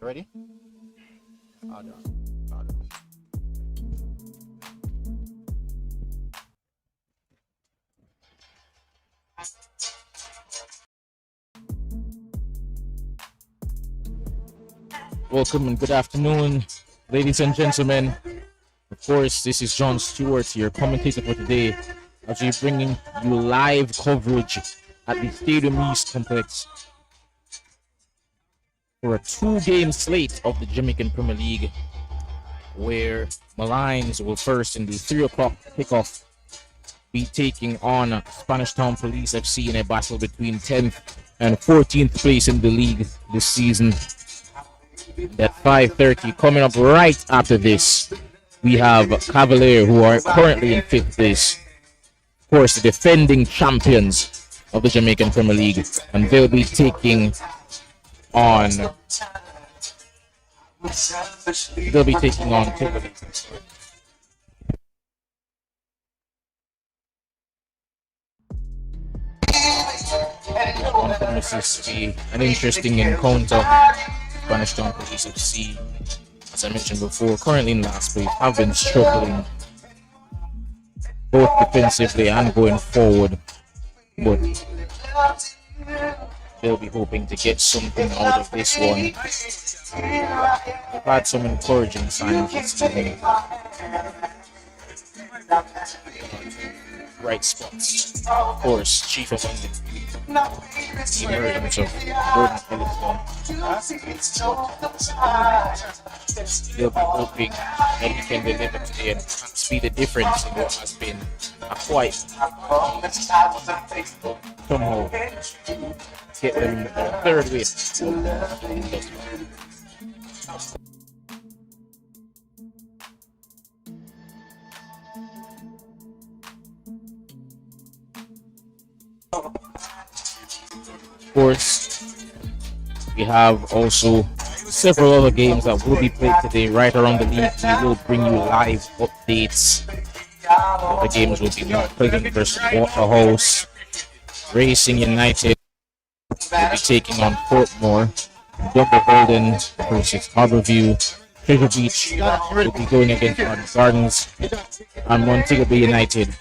Ready? Hold on. Hold on. Welcome and good afternoon, ladies and gentlemen. Of course, this is John Stewart, your commentator for today, as we're bringing you live coverage at the Stadium East complex for a two-game slate of the Jamaican Premier League, where Molynes will first in the 3 o'clock kickoff be taking on Spanish Town Police FC in a battle between 10th and 14th place in the league this season. At 5:30, coming up right after this, we have Cavalier, who are currently in 5th place. Of course, the defending champions of the Jamaican Premier League, and they'll be taking on Tivoli. On promises to be an interesting encounter. Spanish Town Police FC, as I mentioned before, currently in last place, have been struggling both defensively and going forward, but they'll be hoping to get something out of this one. They've had some encouraging signs this evening. bright spots. Of course, chief among them, the emergence of Jordan Ellison. They'll be hoping that he can deliver today and perhaps be the difference in what has been a quite somehow get them third win. Of course, we have also several other games that will be played today right around the league. We will bring you live updates. The games will be North Pleasant versus Waterhouse. Racing United will be taking on Portmore. Double Holden versus Harborview. Treasure Beach will be going against Garden Gardens. And Montego Bay United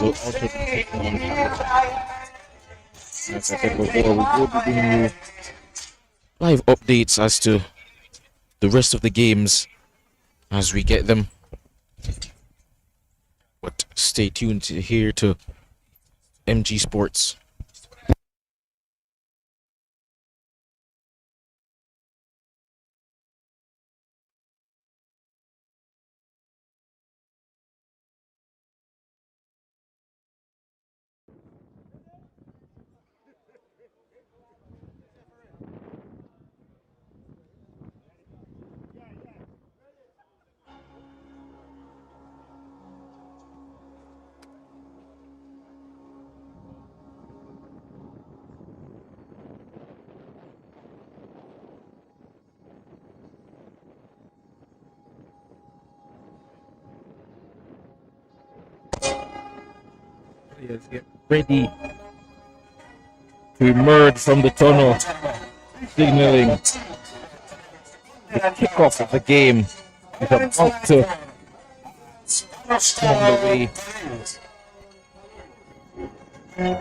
will also be taking on Capital. As I said before, we will be bringing you live updates as to the rest of the games as we get them. But stay tuned here to MG Sports. Players get ready to emerge from the tunnel, signaling the kickoff of the game is about to come on the way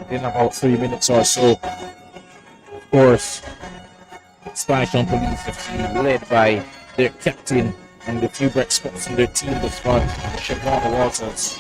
in about 3 minutes or so. Of course, Spanish Town Police FC led by their captain and the few bright spots in their team thus far, Siobhan Walters.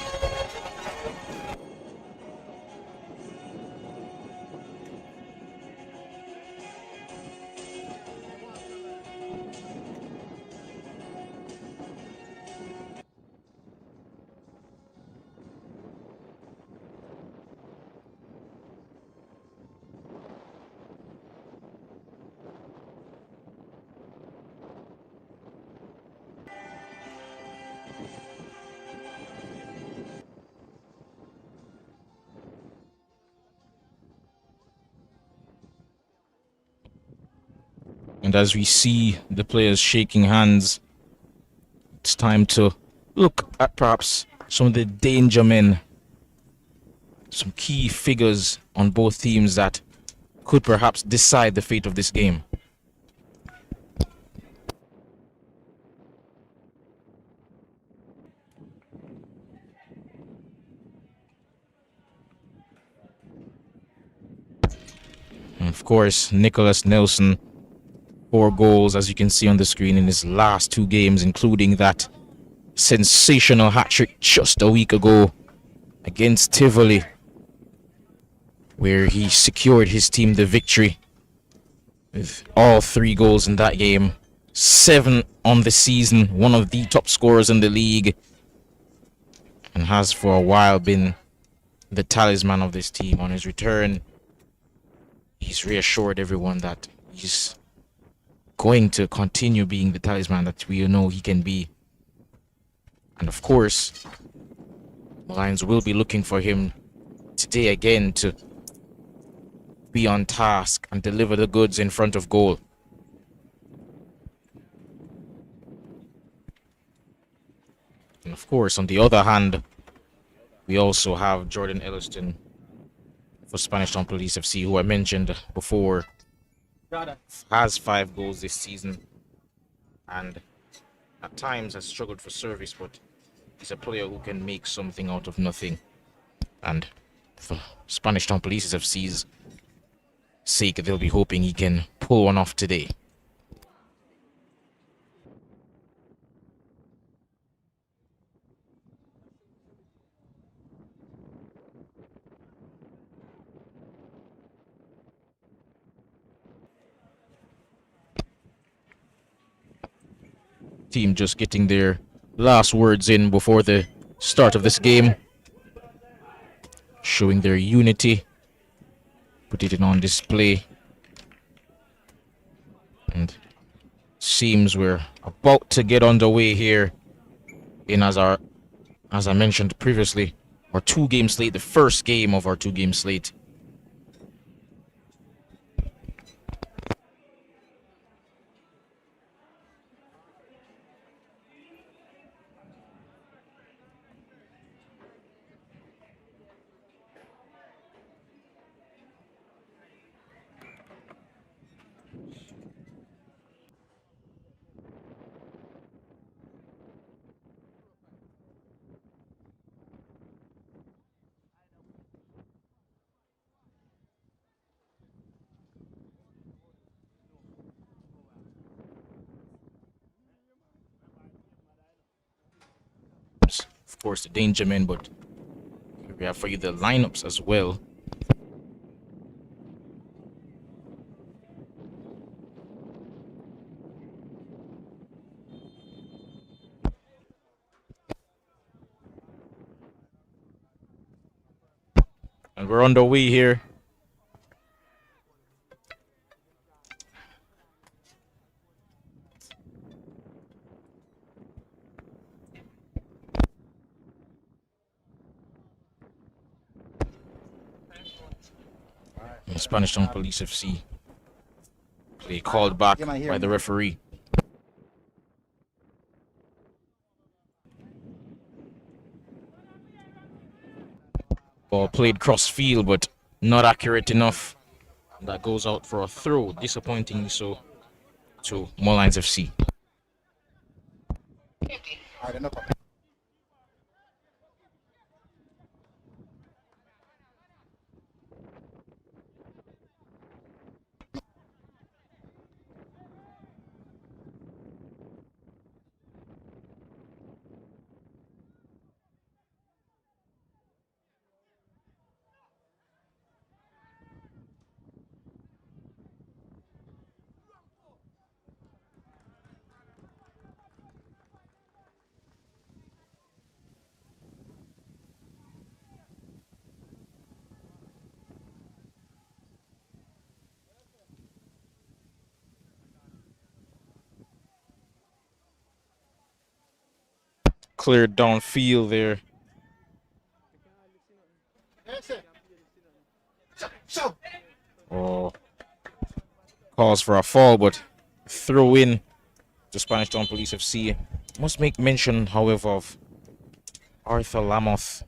And as we see the players shaking hands, it's time to look at perhaps some of the danger men, some key figures on both teams that could perhaps decide the fate of this game. And of course, Nicholas Nelson, 4 goals, as you can see on the screen, in his last 2 games, including that sensational hat-trick just a week ago against Tivoli, where he secured his team the victory with all 3 goals in that game. 7 on the season, one of the top scorers in the league, and has for a while been the talisman of this team. On his return, he's reassured everyone that he's going to continue being the talisman that we know he can be. And of course, Molynes will be looking for him today again to be on task and deliver the goods in front of goal. And of course, on the other hand, we also have Jordan Elliston for Spanish Town Police FC, who I mentioned before, has 5 goals this season and at times has struggled for service, but he's a player who can make something out of nothing. And for Spanish Town Police FC's sake, they'll be hoping he can pull one off today. Team just getting their last words in before the start of this game, showing their unity, put it on display, and seems we're about to get underway here in as I mentioned previously, our 2-game slate, the first game of our 2-game slate. Of course, the danger men, but here we have for you the lineups as well. And we're on the way here. Spanish Town Police FC. Play called back by the referee. Ball played cross field, but not accurate enough. That goes out for a throw, disappointingly so, to Molynes FC. Cleared downfield there. Oh, calls for a fall, but throw in to Spanish Town Police FC. Must make mention, however, of Arthur Lamoth.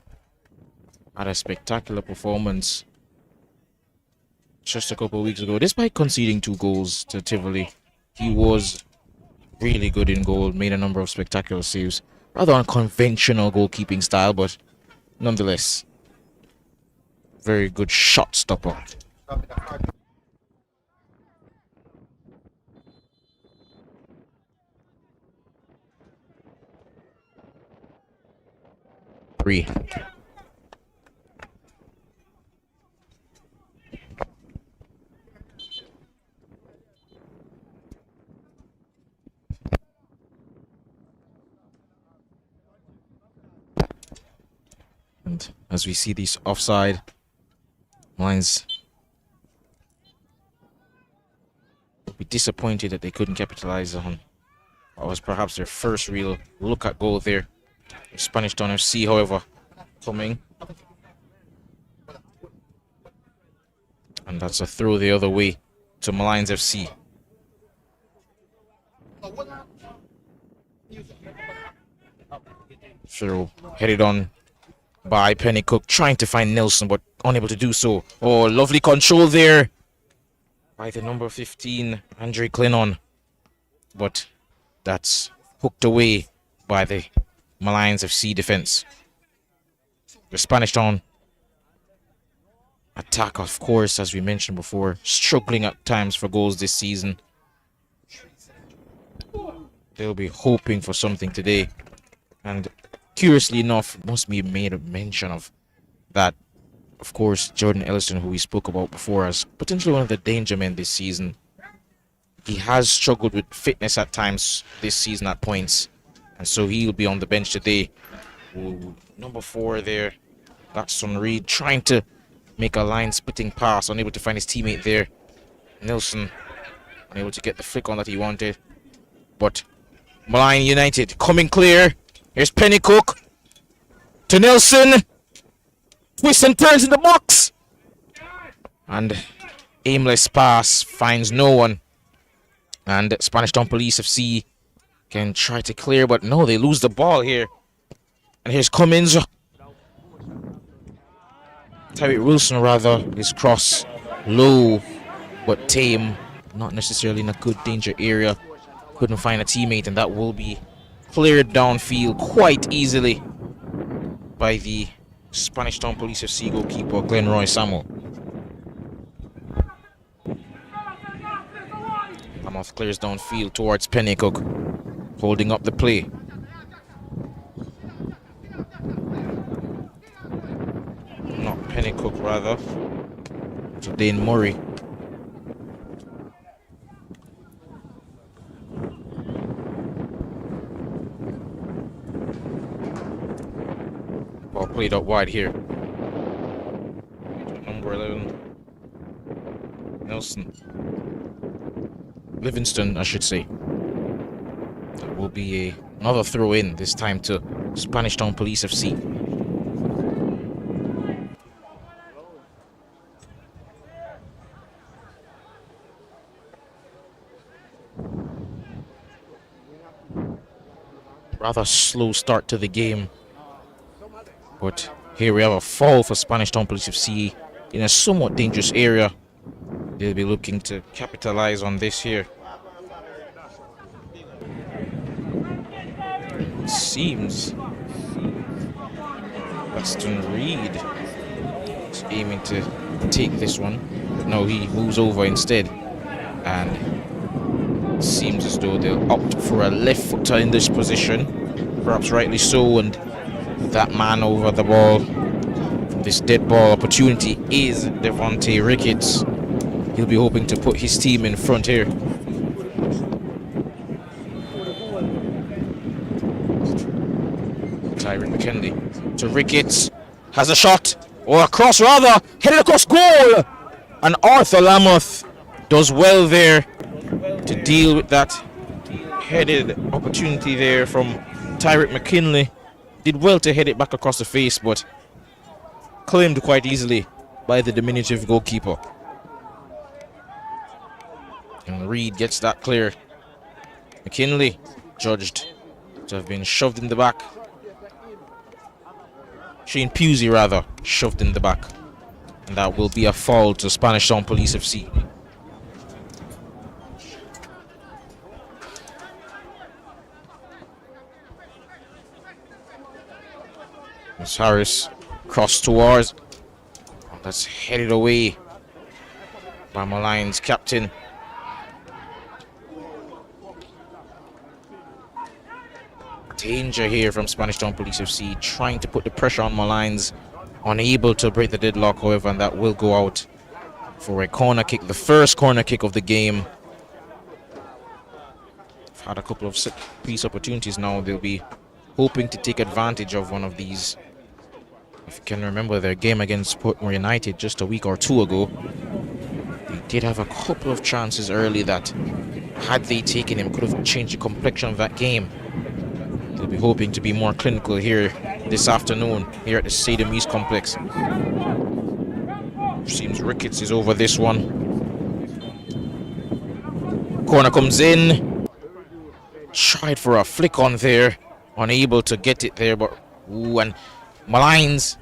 Had a spectacular performance just a couple of weeks ago. Despite conceding 2 goals to Tivoli, he was really good in goal, made a number of spectacular saves. Rather unconventional goalkeeping style, but nonetheless, very good shot stopper. Three. And as we see these offside lines, will be disappointed that they couldn't capitalize on what was perhaps their first real look at goal there. Spanish Town FC, however, coming. And that's a throw the other way to Molynes FC. Throw headed on by Penny Cook, trying to find Nelson, but unable to do so. Oh, lovely control there by the number 15, Andre Clinnon. But that's hooked away by the Molynes FC defense. The Spanish Town attack, of course, as we mentioned before, struggling at times for goals this season. They'll be hoping for something today. And curiously enough, must be made a mention of that, of course, Jordan Ellison, who we spoke about before as potentially one of the danger men this season, he has struggled with fitness at times this season at points, and so he'll be on the bench today. Ooh, number 4 there, that's Reed trying to make a line splitting pass, unable to find his teammate there. Nelson unable to get the flick on that he wanted, but Molynes United coming clear. Here's Pennycook to Nelson, twists and turns in the box, and aimless pass finds no one. And Spanish Town Police FC can try to clear, but no, they lose the ball here. And here's Cummins. Tyreek Wilson, rather, his cross low but tame, not necessarily in a good danger area. Couldn't find a teammate, and that will be cleared downfield quite easily by the Spanish Town Police FC goalkeeper Glenroy Samuel. Lamoth clears downfield towards Pennycook, holding up the play. Not Pennycook, rather. To Dane Murray. Ball played out wide here. Number 11. Nelson. Livingston, I should say. That will be another throw in, this time to Spanish Town Police FC. Rather slow start to the game, but here we have a foul for Spanish Town Police FC in a somewhat dangerous area. They'll be looking to capitalize on this here. It seems Weston Reed is aiming to take this one. No, he moves over instead, and it seems as though they'll opt for a left footer in this position, perhaps rightly so, and that man over the ball from this dead ball opportunity is Devontae Ricketts. He'll be hoping to put his team in front here. Tyron McKinley to Ricketts, has a shot, or a cross rather, headed across goal, and Arthur Lamoth does well there to deal with that headed opportunity there from Tyreek McKinley. Did well to head it back across the face, but claimed quite easily by the diminutive goalkeeper. And Reed gets that clear. McKinley judged to have been shoved in the back. Shane Pusey, rather, shoved in the back. And that will be a foul to Spanish Town Police FC. Miss Harris cross towards. Oh, that's headed away by Molynes captain. Danger here from Spanish Town Police FC, trying to put the pressure on Molynes, unable to break the deadlock, however, and that will go out for a corner kick, the first corner kick of the game. I've had a couple of set piece opportunities now. They'll be hoping to take advantage of one of these. If you can remember their game against Portmore United just a week or two ago, they did have a couple of chances early that, had they taken him, could have changed the complexion of that game. They'll be hoping to be more clinical here this afternoon here at the Stadium East complex. Seems Ricketts is over this one. Corner comes in. Tried for a flick on there, unable to get it there, but ooh, and Molynes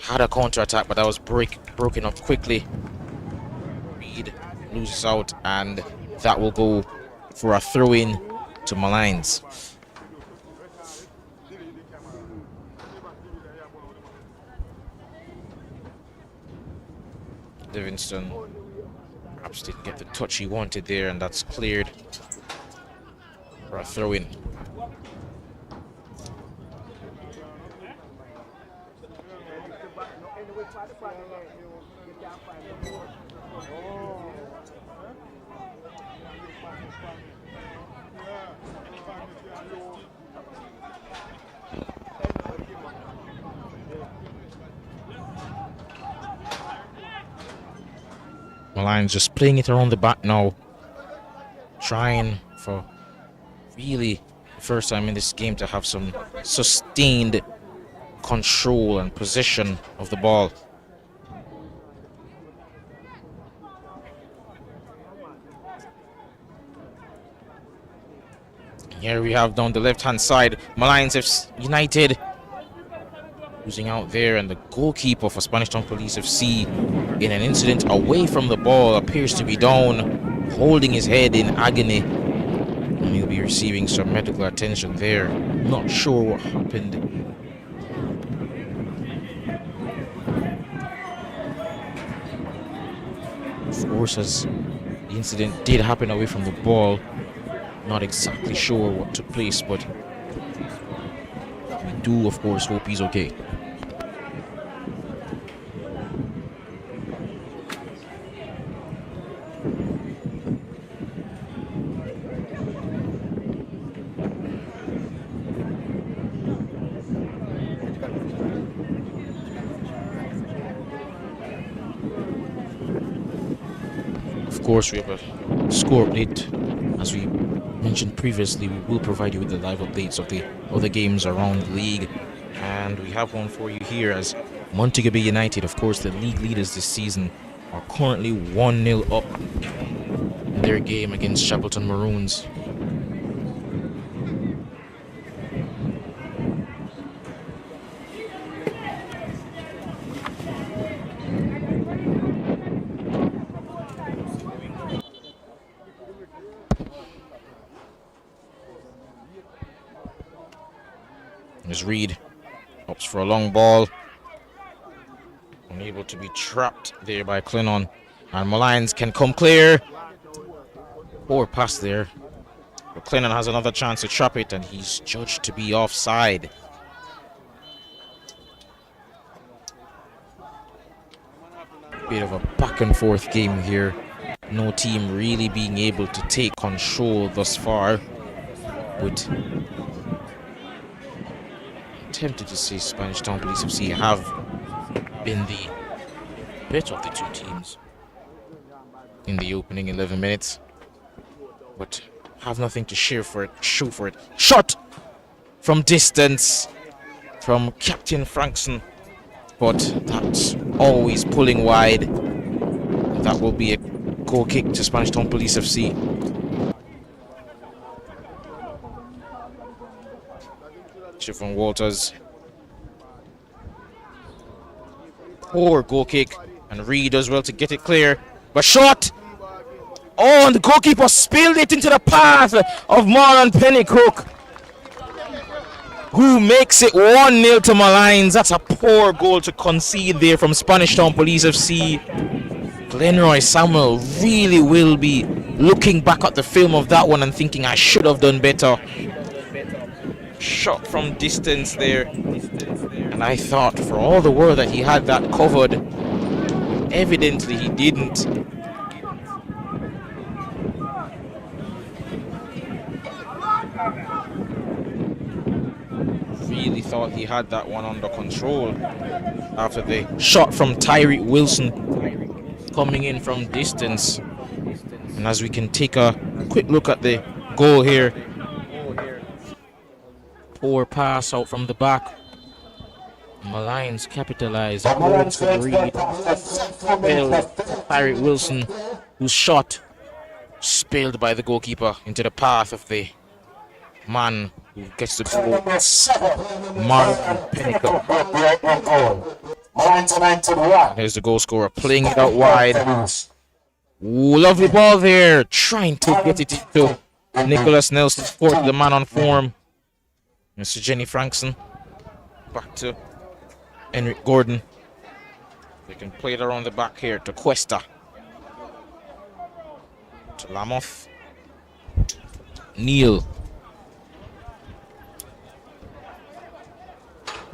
had a counter-attack, but that was broken up quickly. Reed loses out, and that will go for a throw-in to Molynes. Livingston perhaps didn't get the touch he wanted there, and that's cleared for a throw-in. Molynes just playing it around the back now. Trying for really the first time in this game to have some sustained control and possession of the ball. Here we have down the left-hand side, Molynes United losing out there, and the goalkeeper for Spanish Town Police FC in an incident away from the ball appears to be down, holding his head in agony, and he'll be receiving some medical attention there. Not sure what happened. Of course, as the incident did happen away from the ball, not exactly sure what took place, but we do, of course, hope he's okay. Of course, we have a score update. As we mentioned previously, we will provide you with the live updates of the other games around the league, and we have one for you here as Montego Bay United, of course the league leaders this season, are currently 1-0 up in their game against Shackleton Maroons. As Reed opts for a long ball, unable to be trapped there by Clennon, and Molynes can come clear. Poor pass there, but Clennon has another chance to trap it, and he's judged to be offside. Bit of a back and forth game here. No team really being able to take control thus far, with tempted to say Spanish Town Police FC have been the better of the two teams in the opening 11 minutes, but have nothing to show for it. Shot from distance from Captain Frankson, but that's always pulling wide. That will be a goal kick to Spanish Town Police FC. From Walters. Poor goal kick, and Reed does well to get it clear, but shot! Oh, and the goalkeeper spilled it into the path of Marlon Pennycook, who makes it 1-0 to Molynes. That's a poor goal to concede there from Spanish Town Police FC. Glenroy Samuel really will be looking back at the film of that one and thinking, I should have done better. Shot from distance there, and I thought for all the world that he had that covered. Evidently he didn't. Really thought he had that one under control after the shot from Tyreek Wilson coming in from distance. And as we can take a quick look at the goal here, poor pass out from the back. Molynes capitalized. Tyreek Wilson, whose shot spilled by the goalkeeper into the path of the man who gets the goal, Marlon Pennycook. There's the goal scorer playing it out wide. Ooh, lovely ball there, trying to get it into Nicholas Nelson, the man on form. Mr. Jenny Frankson, back to Enric Gordon. They can play it around the back here to Cuesta, to Lamoth, Neal.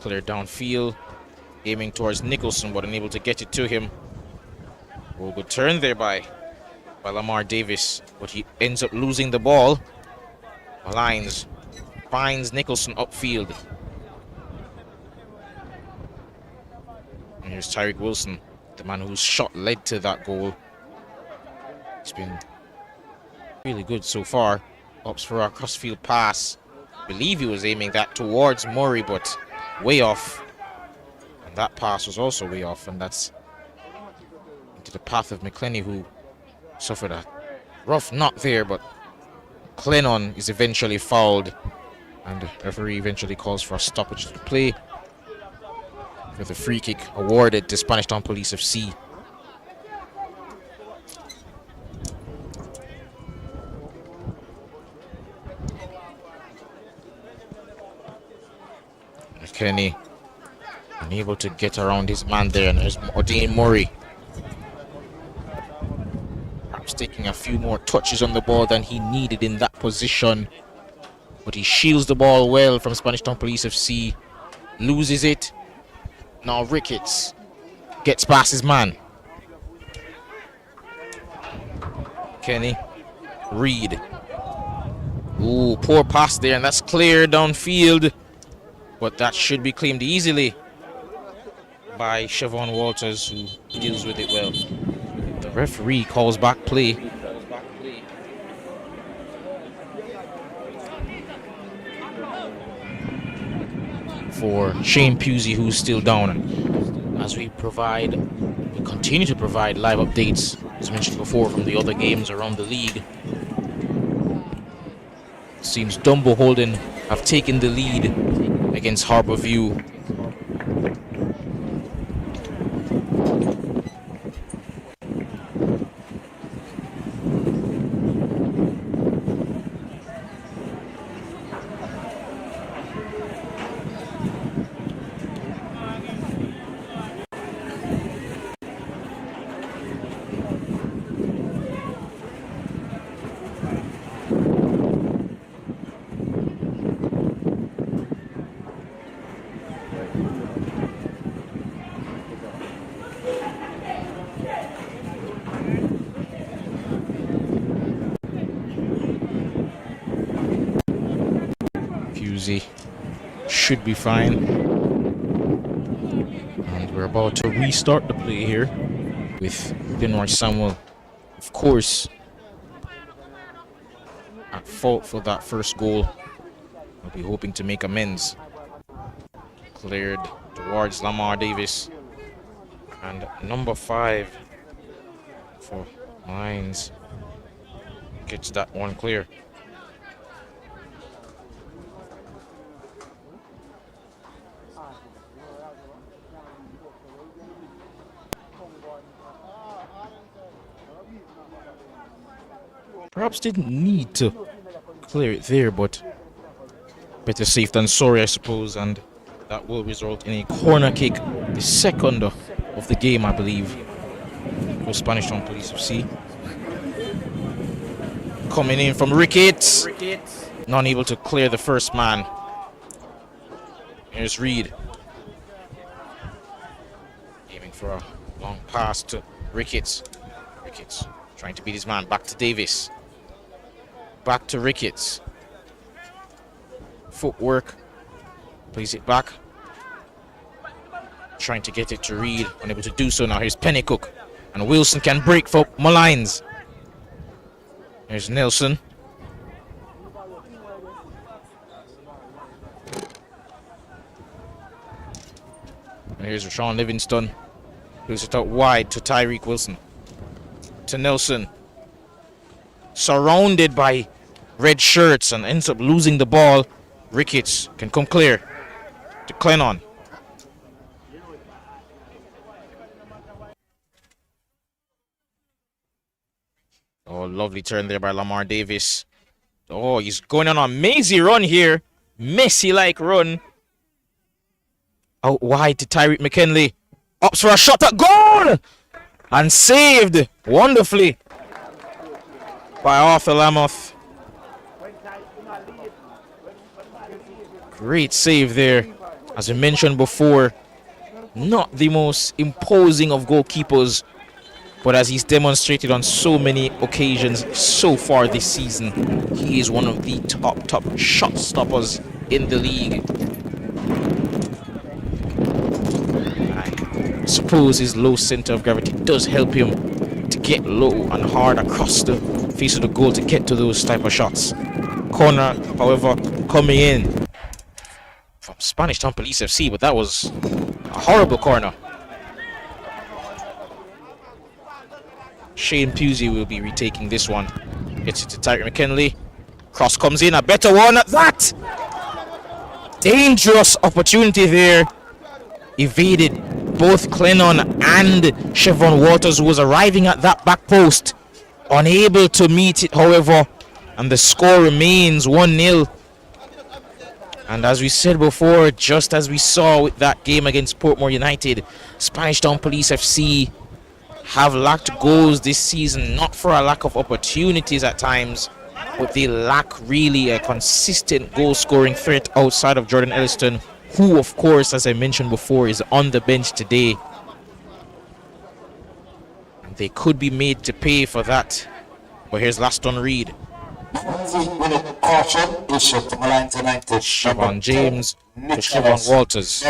Clear downfield, aiming towards Nicholson, but unable to get it to him. Oh, good turn there by Lamar Davis, but he ends up losing the ball. Molynes finds Nicholson upfield. And here's Tyreek Wilson, the man whose shot led to that goal. It's been really good so far. Opts for a crossfield pass. I believe he was aiming that towards Murray, but way off. And that pass was also way off, and that's into the path of McClenny, who suffered a rough knock there, but Clennon is eventually fouled, and the referee eventually calls for a stoppage of play with a free kick awarded to Spanish Town Police FC. McKenny unable to get around his man there, and there's Odin Murray. Perhaps taking a few more touches on the ball than he needed in that position. But he shields the ball well from Spanish Town Police FC. Loses it. Now Ricketts gets past his man. Kenny. Reed. Ooh, poor pass there, and that's clear downfield. But that should be claimed easily by Siobhan Walters, who deals with it well. The referee calls back play. For Shane Pusey, who's still down. As we continue to provide live updates, as mentioned before, from the other games around the league. It seems Dumbo Holden have taken the lead against Harbourview. Should be fine. And we're about to restart the play here with Glenroy Samuel, of course, at fault for that first goal. We'll be hoping to make amends. Cleared towards Lamar Davis. And number 5 for Molynes gets that one clear. Perhaps didn't need to clear it there, but better safe than sorry, I suppose, and that will result in a corner kick, the second of the game, I believe, for Spanish Town Police FC. Coming in from Ricketts, not able to clear the first man. Here's Reed, aiming for a long pass to Ricketts. Ricketts trying to beat his man, back to Davis. Back to Ricketts. Footwork. Plays it back. Trying to get it to Reed. Unable to do so now. Here's Pennycook. And Wilson can break for Molynes. Here's Nelson. And here's Rashawn Livingston. Who's it out wide to Tyreek Wilson. To Nelson. Surrounded by red shirts and ends up losing the ball. Ricketts can come clear to Clennon. Oh, lovely turn there by Lamar Davis. Oh, he's going on a mazy run here. Messi-like run. Out wide to Tyreek McKinley. Ups for a shot at goal! And saved wonderfully by Arthur Lamoth. Great save there. As I mentioned before, not the most imposing of goalkeepers, but as he's demonstrated on so many occasions so far this season, he is one of the top shot stoppers in the league. I suppose his low center of gravity does help him to get low and hard across the face of the goal to get to those type of shots. Corner, however, coming in from Spanish Town Police FC, but that was a horrible corner. Shane Pusey will be retaking this one. Gets it to Tyreek McKinley. Cross comes in, a better one at that! Dangerous opportunity there. Evaded both Clennon and Chevron Walters, who was arriving at that back post. Unable to meet it, however, and the score remains 1-0. And as we said before, just as we saw with that game against Portmore United, Spanish Town Police FC have lacked goals this season, not for a lack of opportunities at times, but they lack really a consistent goal-scoring threat outside of Jordan Elliston, who, of course, as I mentioned before, is on the bench today. And they could be made to pay for that. But here's Laston Reed. Siobhan James to Siobhan Walters.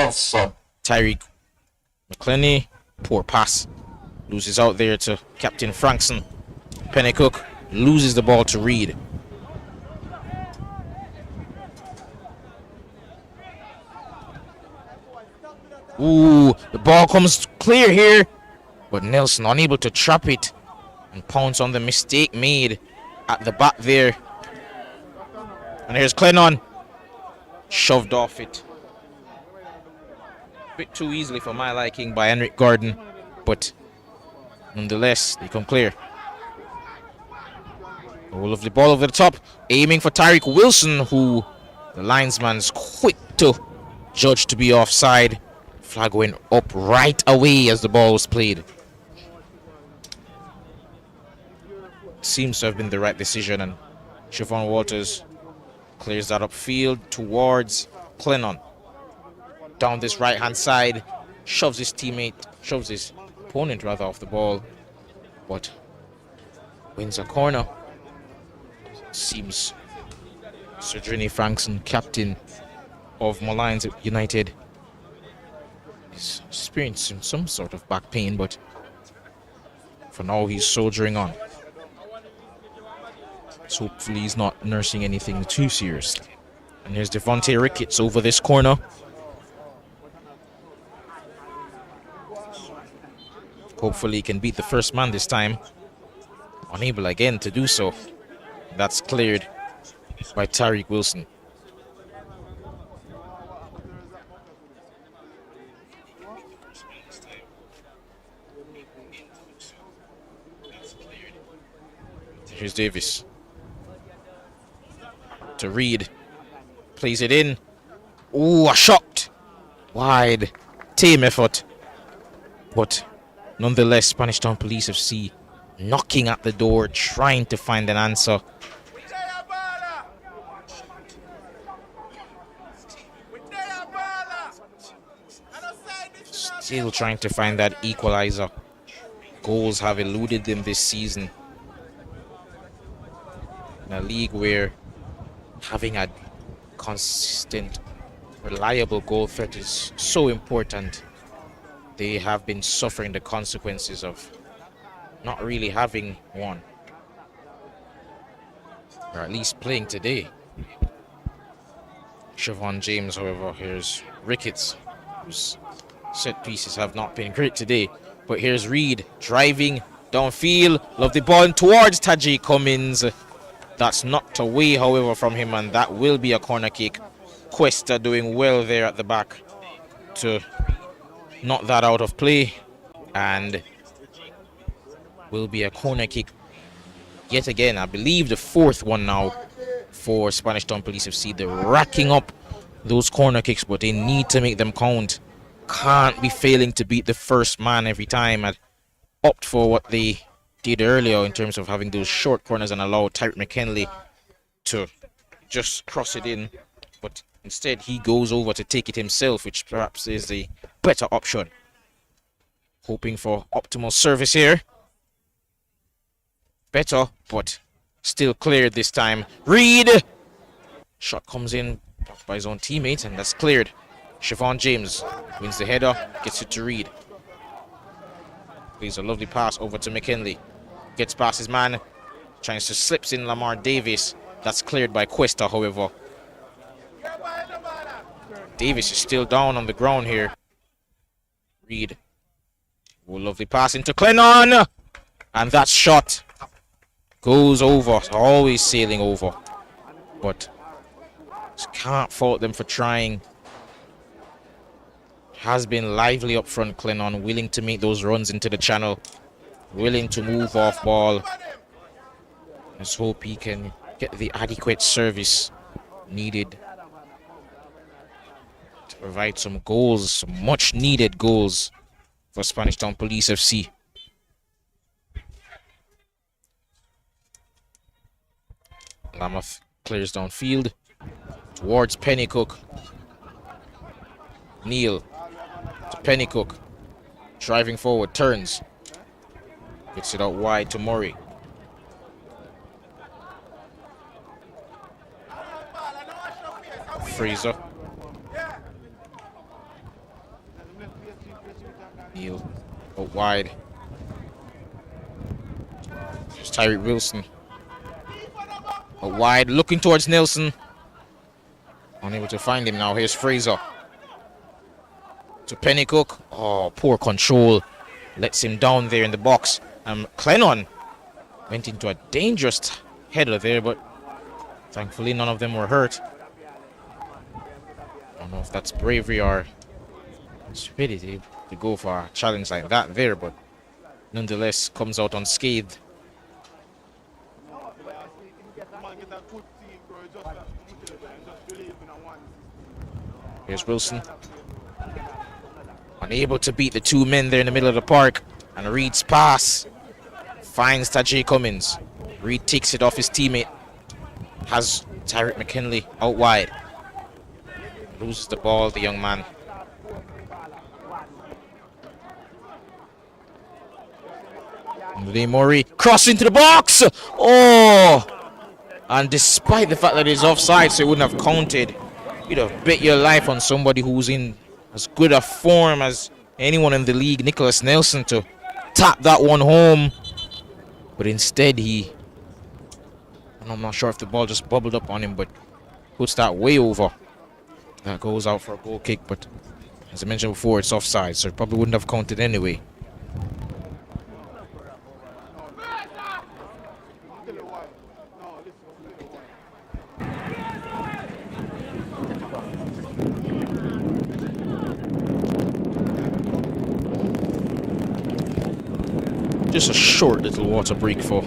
Tyreek McClenny, poor pass. Loses out there to Captain Frankson. Pennycook loses the ball to Reed. Ooh, the ball comes clear here, but Nelson unable to trap it and pounce on the mistake made at the back there. And here's Clennon, shoved off it. A bit too easily for my liking by Henrik Gordon, but nonetheless, they come clear. All of the ball over the top, aiming for Tyreek Wilson, who the linesman's quick to judge to be offside. Flag went up right away as the ball was played. Seems to have been the right decision, and Siobhan Walters clears that upfield towards Clennon. Down this right-hand side, shoves his opponent rather off the ball, but wins a corner. Seems Sir Drini Frankson, captain of Molynes United, is experiencing some sort of back pain, but for now he's soldiering on. So hopefully he's not nursing anything too serious. And here's Devontae Ricketts over this corner. Hopefully he can beat the first man this time. Unable again to do so. That's cleared by Tyreek Wilson. Here's Davis. To Reed. Plays it in. Ooh, a shot. Wide. Team effort. But nonetheless, Spanish Town Police FC knocking at the door, trying to find an answer. Still trying to find that equalizer. Goals have eluded them this season. In a league where having a consistent, reliable goal threat is so important, they have been suffering the consequences of not really having one, or at least playing today. Siobhan James, however, here's Ricketts, whose set pieces have not been great today. But here's Reed driving downfield, love the ball towards Tajay Cummins. That's knocked away, however, from him, and that will be a corner kick. Cuesta doing well there at the back to knock that out of play, and will be a corner kick yet again. I believe the fourth one now for Spanish Town Police FC. They're racking up those corner kicks, but they need to make them count. Can't be failing to beat the first man every time and opt for what they did earlier in terms of having those short corners and allow Tyreek McKinley to just cross it in, but instead he goes over to take it himself, which perhaps is the better option. Hoping for optimal service here. Better, but still cleared this time. Reed! Shot comes in by his own teammate, and that's cleared. Siobhan James wins the header, gets it to Reed. Plays a lovely pass over to McKinley. gets past his man. Tries to slips in Lamar Davis. That's cleared by Cuesta, however. Davis is still down on the ground here. Reed. Oh, lovely pass into Clennon. And that shot goes over. Always sailing over. But just can't fault them for trying. Has been lively up front, Clennon. Willing to make those runs into the channel. Willing to move off ball. Let's hope he can get the adequate service needed to provide some goals, some much needed goals for Spanish Town Police FC. Lameth clears downfield towards Pennycook. Neal to Pennycook. Driving forward, turns. Gets it out wide to Murray. Fraser. Neal out wide. There's Tyreek Wilson. Out wide, looking towards Nelson. Unable to find him now. Here's Fraser. To Pennycook. Oh, poor control. Lets him down there in the box. Clennon went into a dangerous header there, but thankfully none of them were hurt. I don't know if that's bravery or stupidity to go for a challenge like that there, but nonetheless comes out unscathed. Here's Wilson. Unable to beat the two men there in the middle of the park. And Reed's pass finds Tajay Cummins. Reed takes it off his teammate. Has Tyreek McKinley out wide. Loses the ball, the young man. Lee Murray cross into the box. Oh! And despite the fact that he's offside, so it wouldn't have counted, you'd have bet your life on somebody who's in as good a form as anyone in the league, Nicholas Nelson, to tap that one home. But instead and I'm not sure if the ball just bubbled up on him, but puts that way over. That goes out for a goal kick, but as I mentioned before, it's offside, so it probably wouldn't have counted anyway. Just a short little water break for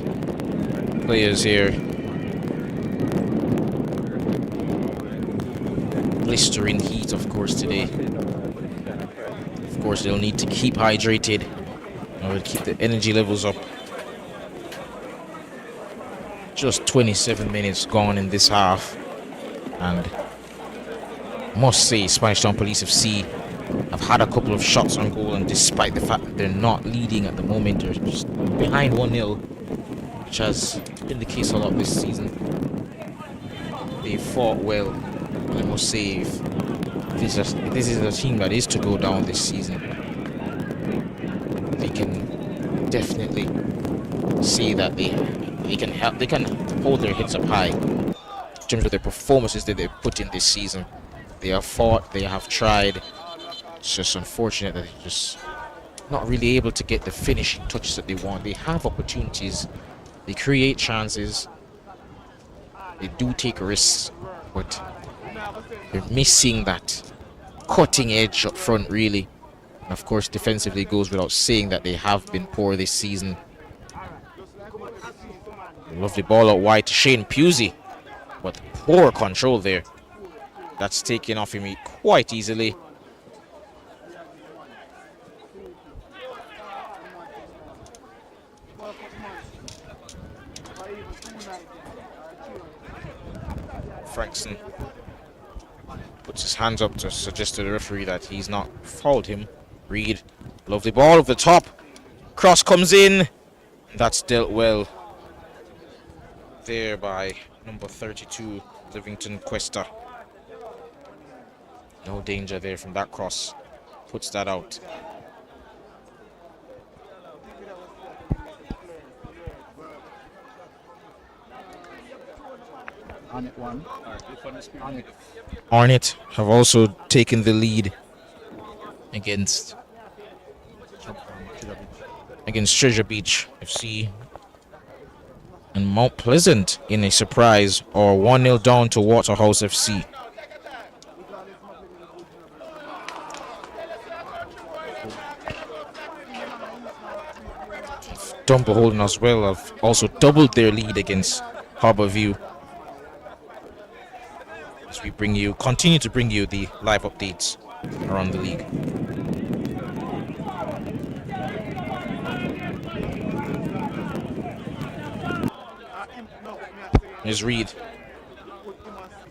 players here. Blistering heat, of course, today. Of course, they'll need to keep hydrated in order to keep the energy levels up. Just 27 minutes gone in this half, and must say Spanish Town Police FC have had a couple of shots on goal, and despite the fact that they're not leading at the moment, they're just behind 1-0, which has been the case a lot this season. They fought well, and I must say, if this is a team that is to go down this season, they can definitely see that they can hold their heads up high in terms of their performances that they've put in this season. They have fought, they have tried. It's just unfortunate that they're just not really able to get the finishing touches that they want. They have opportunities, they create chances, they do take risks, but they're missing that cutting edge up front, really. And of course, defensively, goes without saying that they have been poor this season. Lovely ball out wide to Shane Pusey, but poor control there. That's taken off him quite easily. Frankson puts his hands up to suggest to the referee that he's not fouled him. Reed, lovely ball over the top. Cross comes in. That's dealt well there by number 32, Livington Cuesta. No danger there from that cross. Puts that out. Arnett have also taken the lead against Treasure Beach FC, and Mount Pleasant in a surprise or 1-0 down to Waterhouse FC. Dumper Holden as well have also doubled their lead against Harbourview. As we continue to bring you the live updates around the league. Here's Reed.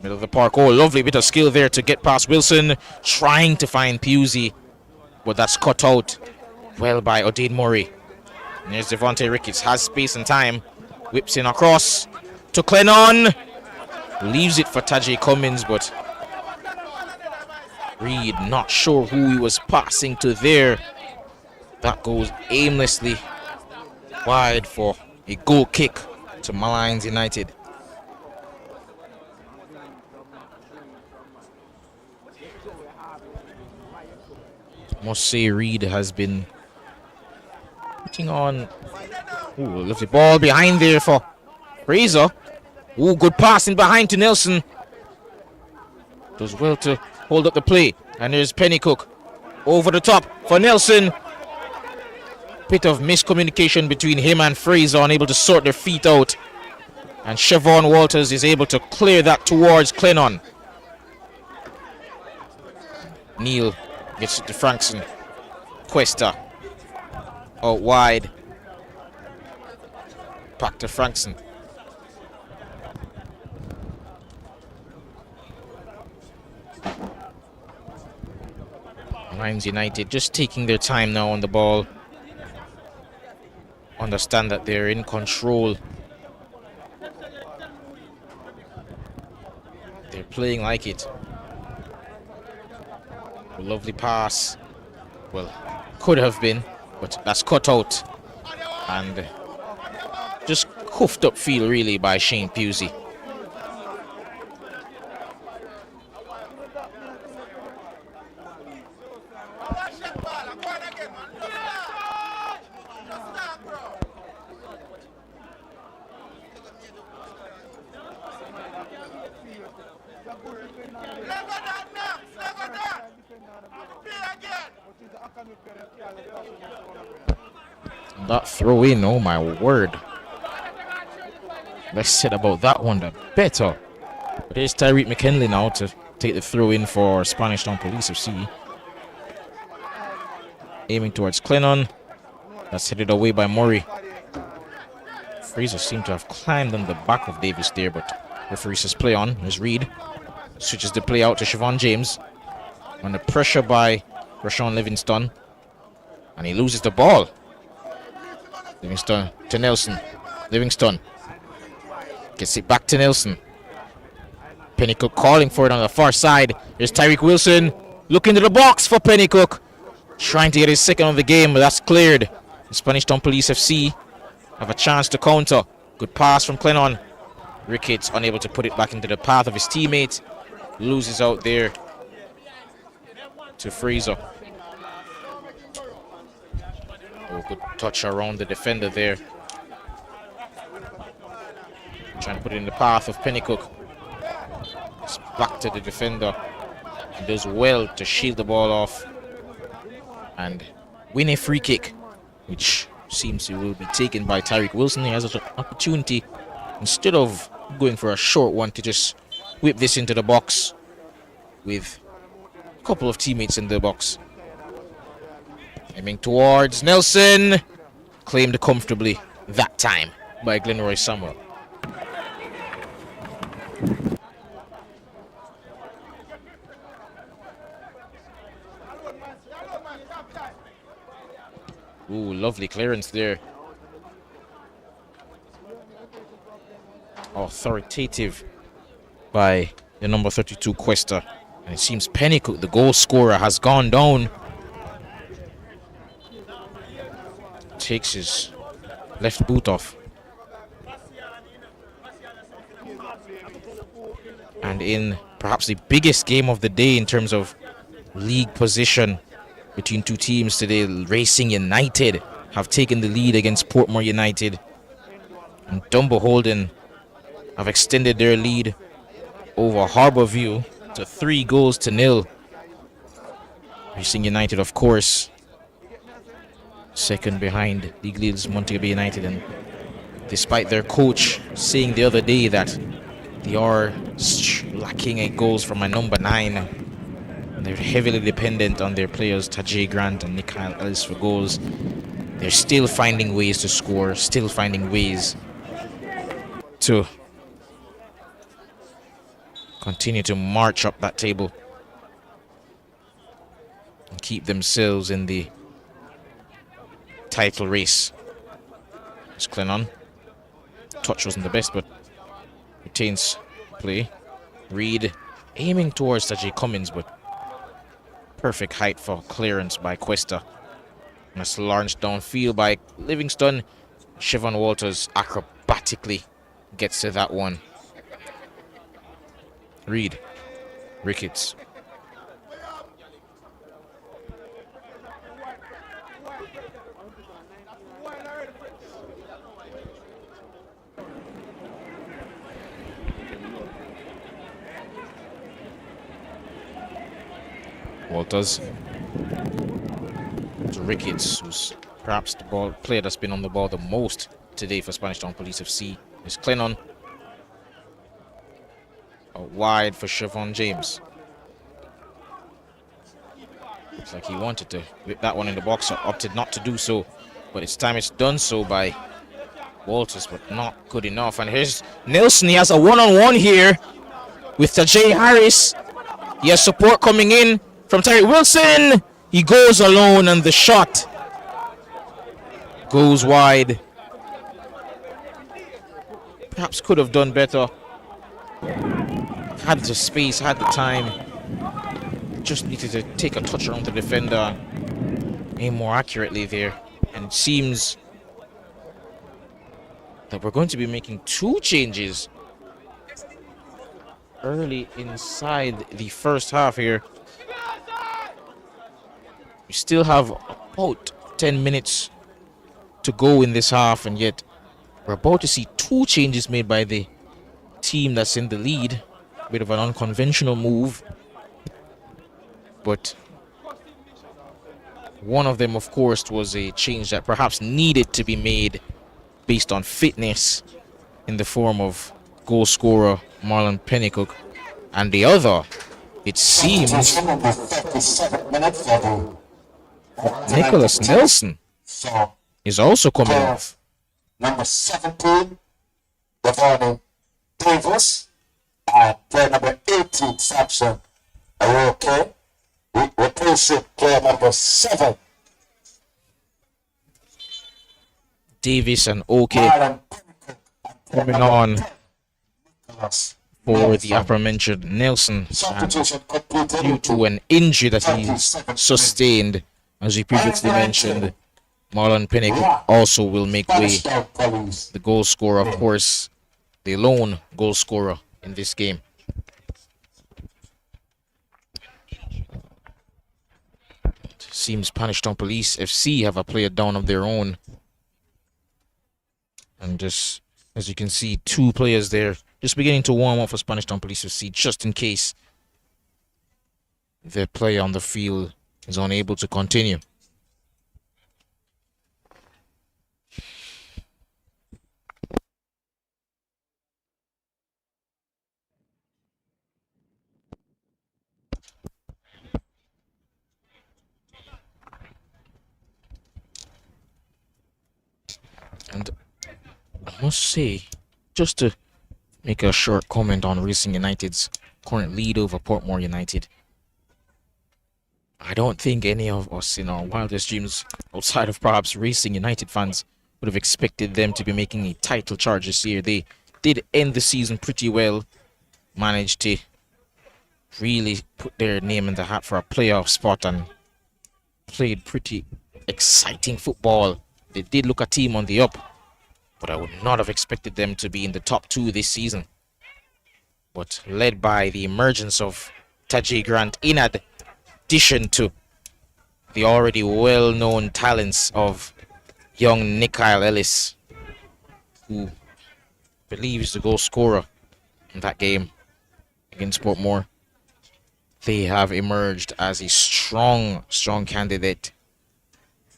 Middle of the park. Oh, lovely bit of skill there to get past Wilson. Trying to find Pusey, but that's cut out well by O'Dane Murray. And there's Devontae Ricketts. Has space and time. Whips in across to Clennon. Leaves it for Tajay Cummins, but Reed not sure who he was passing to there. That goes aimlessly wide for a goal kick to Molynes United. Must say Reed has been putting on. Ooh, lovely ball behind there for Fraser. Ooh, good passing behind to Nelson. Does well to hold up the play. And there's Pennycook over the top for Nelson. Bit of miscommunication between him and Fraser, unable to sort their feet out. And Siobhan Walters is able to clear that towards Clennon. Neal gets it to Frankson. Cuesta out wide. Back to Frankson. Molynes United just taking their time now on the ball. Understand that they're in control. They're playing like it. A lovely pass. Well, could have been, but that's cut out. And just cuffed up field really by Shane Pusey. That throw in, oh my word. Less said about that one, the better. But here's Tyreek McKinley now to take the throw in for Spanish Town Police FC. Aiming towards Clennon. That's headed away by Murray. Fraser seemed to have climbed on the back of Davis there, but referee says play on. There's Reed. Switches the play out to Siobhan James. Under pressure by Rashawn Livingston. And he loses the ball. Livingston to Nelson. Livingston gets it back to Nelson. Pennycook calling for it on the far side. There's Tyreek Wilson looking to the box for Pennycook. Trying to get his second of the game, but that's cleared. The Spanish Town Police FC have a chance to counter. Good pass from Clennon. Ricketts unable to put it back into the path of his teammate. Loses out there to Fraser. Oh, good touch around the defender there. Trying to put it in the path of Pennycook. It's back to the defender. He does well to shield the ball off and win a free kick, which seems it will be taken by Tyreek Wilson. He has an opportunity, instead of going for a short one, to just whip this into the box with a couple of teammates in the box. Aiming towards Nelson. Claimed comfortably that time by Glenroy Samuel. Ooh, lovely clearance there. Authoritative by the number 32 Cuesta. And it seems Pennycook, the goal scorer, has gone down. Takes his left boot off. And in perhaps the biggest game of the day in terms of league position between two teams today, Racing United have taken the lead against Portmore United. And Dumbo Holden have extended their lead over Harbourview to 3-0. Racing United, of course, second behind League leaders Montego Bay United. And despite their coach saying the other day that they are lacking in goals from a number 9, they're heavily dependent on their players Tajay Grant and Nikhil Ellis for goals, they're still finding ways to score, still finding ways to continue to march up that table and keep themselves in the title race. It's Clennon. Touch wasn't the best, but retains play. Reed aiming towards Tajay Cummins, but perfect height for clearance by Cuesta. And it's launched downfield by Livingston. Siobhan Walters acrobatically gets to that one. Reed, Ricketts. Walters to Ricketts, who's perhaps the player that's been on the ball the most today for Spanish Town Police FC. Is Clennon. Out wide for Siobhan James. Looks like he wanted to whip that one in the box, opted not to do so. But it's time it's done so by Walters, but not good enough. And here's Nelson. He has a one-on-one here with Tajay Harris. He has support coming in from Terry Wilson. He goes alone and the shot goes wide. Perhaps could have done better. Had the space, had the time. Just needed to take a touch around the defender. Aim more accurately there. And it seems that we're going to be making 2 changes early inside the first half here. We still have about 10 minutes to go in this half, and yet we're about to see 2 changes made by the team that's in the lead. A bit of an unconventional move, but one of them, of course, was a change that perhaps needed to be made based on fitness in the form of goal scorer Marlon Pennycook, and the other, it seems, Nicholas Nelson is also coming off. Number 17, Devon Davis, and player number 18, Sampson. Are you okay? We replace player number 7. Davis and OK coming on for the aforementioned Nelson, due to an injury that he's sustained. As we previously mentioned, Marlon Pennycook also will make way. The goal scorer, of course, the lone goal scorer in this game. It seems Spanish Town Police FC have a player down of their own. And just, as you can see, 2 players there just beginning to warm up for Spanish Town Police FC, just in case their player on the field is unable to continue. And I must say, just to make a short comment on Racing United's current lead over Portmore United, I don't think any of us in our wildest dreams, outside of perhaps Racing United fans, would have expected them to be making a title charge this year. They did end the season pretty well, managed to really put their name in the hat for a playoff spot and played pretty exciting football. They did look a team on the up, but I would not have expected them to be in the top 2 this season. but led by the emergence of Taji Grant in addition to the already well-known talents of young Nikhil Ellis, who believes the goal scorer in that game against Portmore. They have emerged as a strong candidate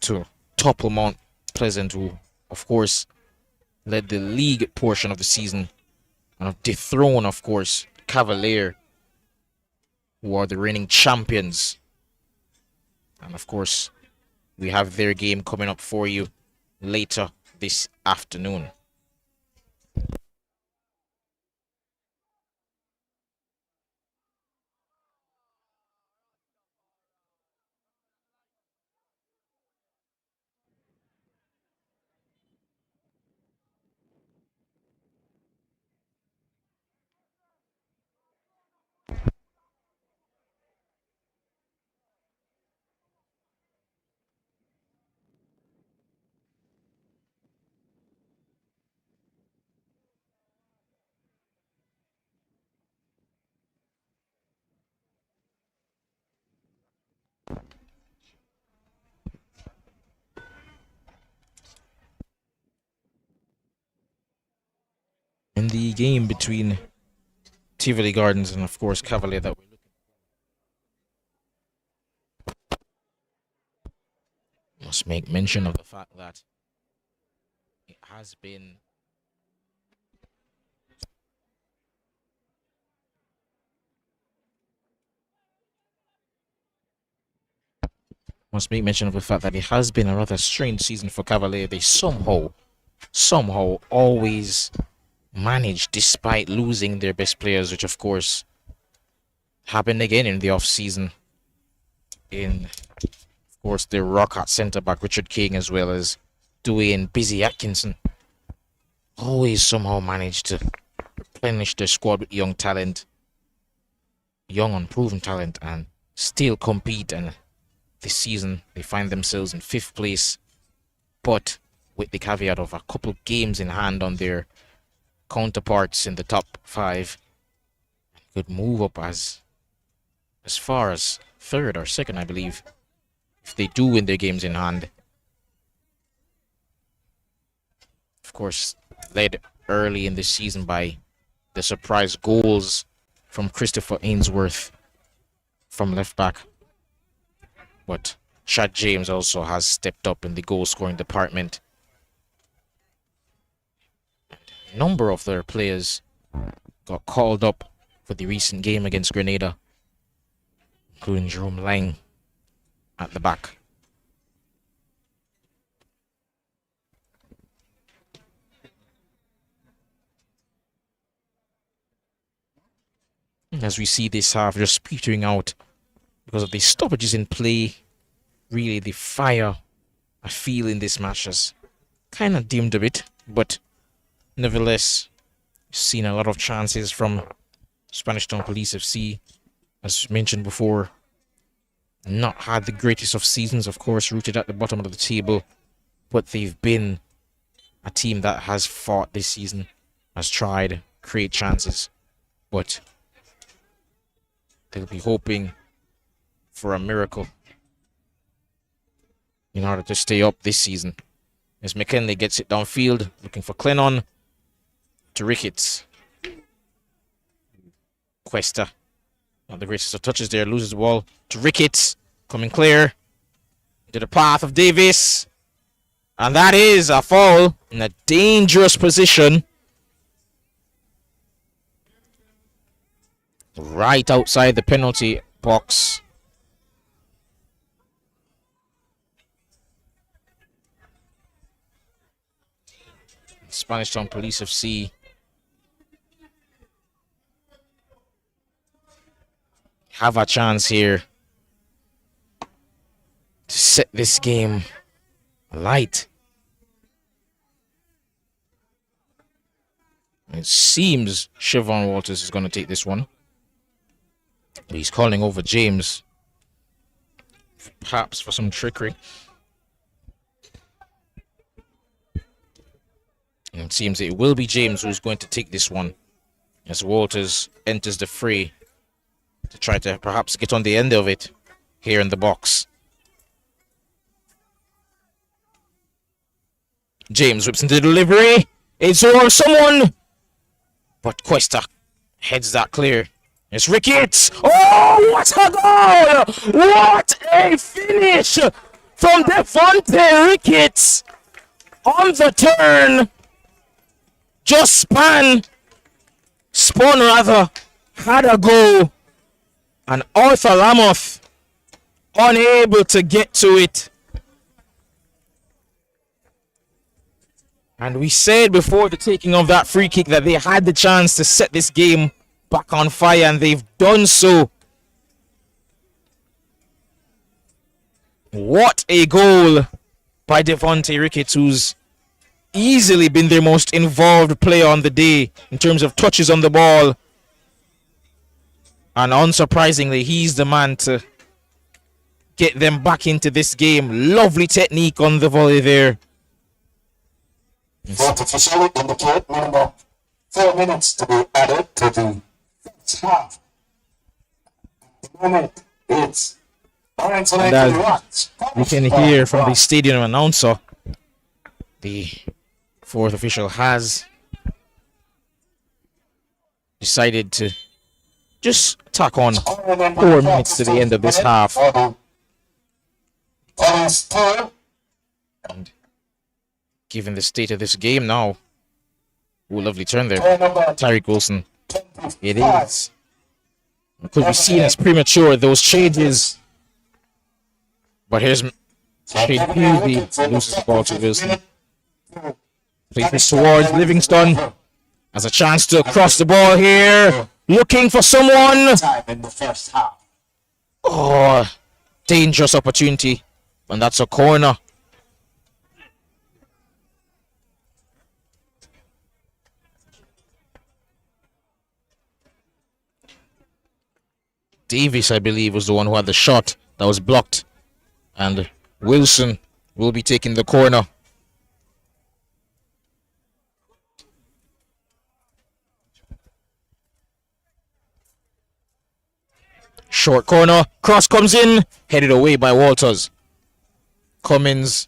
to topple Mount Pleasant, who, of course, led the league portion of the season, and dethrone, of course, Cavalier, who are the reigning champions. And of course, we have their game coming up for you later this afternoon. In the game between Tivoli Gardens and, of course, Cavalier that we're looking, must make mention of the fact that it has been a rather strange season for Cavalier. They somehow always manage, despite losing their best players, which of course happened again in the off season. In, of course, the rock at centre back Richard King, as well as Dwayne Busy Atkinson, always somehow manage to replenish their squad with young talent, young unproven talent, and still compete. And this season they find themselves in 5th place, but with the caveat of a couple games in hand on their counterparts in the top 5, could move up as far as 3rd or 2nd, I believe, if they do win their games in hand. Of course, led early in the season by the surprise goals from Christopher Ainsworth from left back, but Chad James also has stepped up in the goal scoring department. A number of their players got called up for the recent game against Grenada, including Jerome Lang at the back. As we see this half just petering out because of the stoppages in play, really the fire I feel in this match has kind of dimmed a bit, but nevertheless, seen a lot of chances from Spanish Town Police FC. As mentioned before, not had the greatest of seasons, of course, rooted at the bottom of the table, but they've been a team that has fought this season, has tried, create chances, but they'll be hoping for a miracle in order to stay up this season. As McKinley gets it downfield, looking for Clennon to Ricketts. Cuesta, not the greatest of touches there, loses the ball to Ricketts, coming clear into the path of Davis, and that is a foul in a dangerous position right outside the penalty box. Spanish Town Police FC have a chance here to set this game alight. It seems Siobhan Walters is going to take this one. He's calling over James, perhaps for some trickery. And it seems it will be James who's going to take this one. as Walters enters the fray to try to perhaps get on the end of it here in the box. James whips into the delivery. It's over someone, but Cuesta heads that clear. It's Ricketts. Oh, what a goal! What a finish from Devontae Ricketts on the turn. Just spun rather, had a goal, and Arthur Lamoth unable to get to it. And we said before the taking of that free kick that they had the chance to set this game back on fire, and they've done so. What a goal by Devontae Ricketts, who's easily been their most involved player on the day in terms of touches on the ball. And unsurprisingly, he's the man to get them back into this game. Lovely technique on the volley there. Vote officially indicate minimum 4 minutes to be added to the first half. At the moment, it's Orange And you can hear from the stadium announcer, the fourth official has decided to just tack on 4 minutes to the end of this half. And given the state of this game now, ooh, lovely turn there, Tyreek Wilson. It is. It could be seen as premature, those changes. But here's Shade Peasy, loses the ball to Wilson. Plays this towards Livingston. Has a chance to cross the ball here. Looking for someone. Oh, dangerous opportunity. And that's a corner. Davis, I believe, was the one who had the shot that was blocked. And Wilson will be taking the corner. Short corner. Cross comes in. Headed away by Walters. Cummins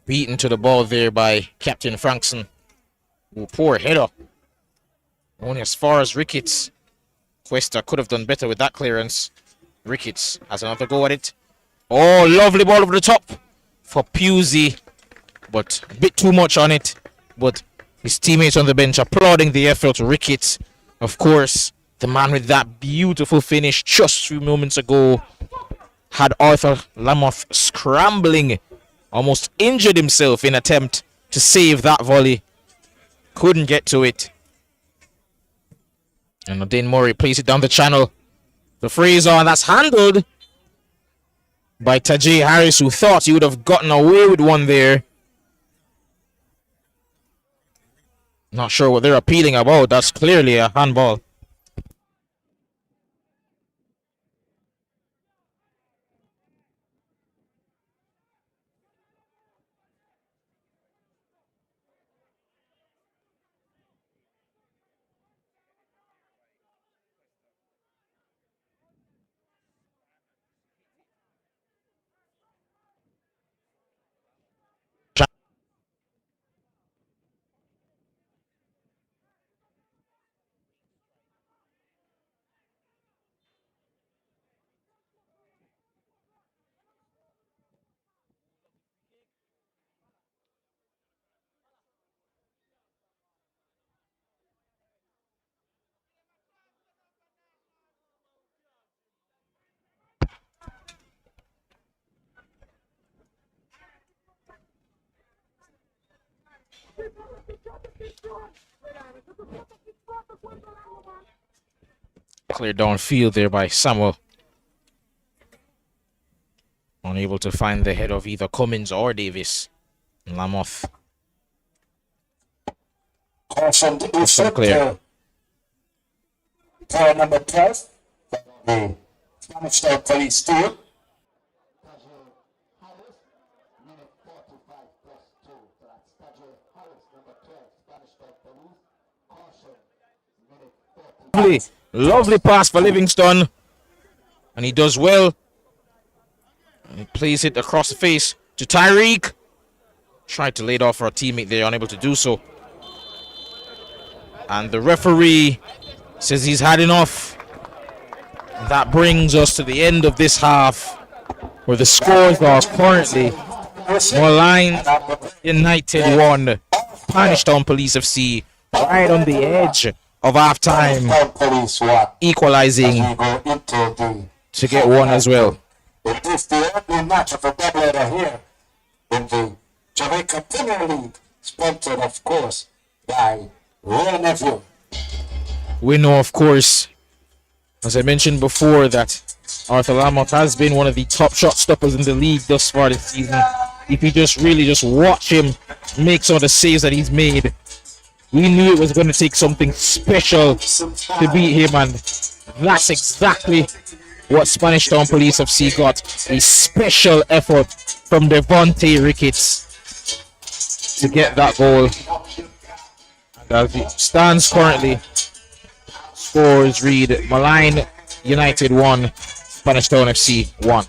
beaten to the ball there by Captain Frankson. Ooh, poor header. Only as far as Ricketts. Cuesta could have done better with that clearance. Ricketts has another go at it. Oh, lovely ball over the top for Pusey. But a bit too much on it. But his teammates on the bench applauding the effort. Ricketts, of course, the man with that beautiful finish just 3 moments ago, had Arthur Lamoth scrambling. Almost injured himself in attempt to save that volley. Couldn't get to it. And Odin Murray plays it down the channel. The Fraser, and that's handled by Tajay Harris, who thought he would have gotten away with one there. Not sure what they're appealing about. That's clearly a handball. Cleared downfield there by Samuel. Unable to find the head of either Cummins or Davis. Lamoth. Caution issued clear. Player number 12 from the Spanish Town Police team. Lovely, lovely pass for Livingston. And he does well. And he plays it across the face to Tyreek. Tried to lay it off for a teammate there, unable to do so. And the referee says he's had enough. That brings us to the end of this half, where the scores are currently Molynes United 1, Punishtown Police FC right on the edge of half-time, equalizing to get one as well. It is the opening match of a doubleheader here in the Jamaica Premier League, sponsored, of course, by Royal Nephew. We know, of course, as I mentioned before, that Arthur Lamont has been one of the top shot stoppers in the league thus far this season. If you just watch him make some of the saves that he's made, we knew it was going to take something special to beat him, and that's exactly what Spanish Town Police FC got. A special effort from Devontae Ricketts to get that goal. And as it stands currently, scores read Molynes United 1, Spanish Town FC 1.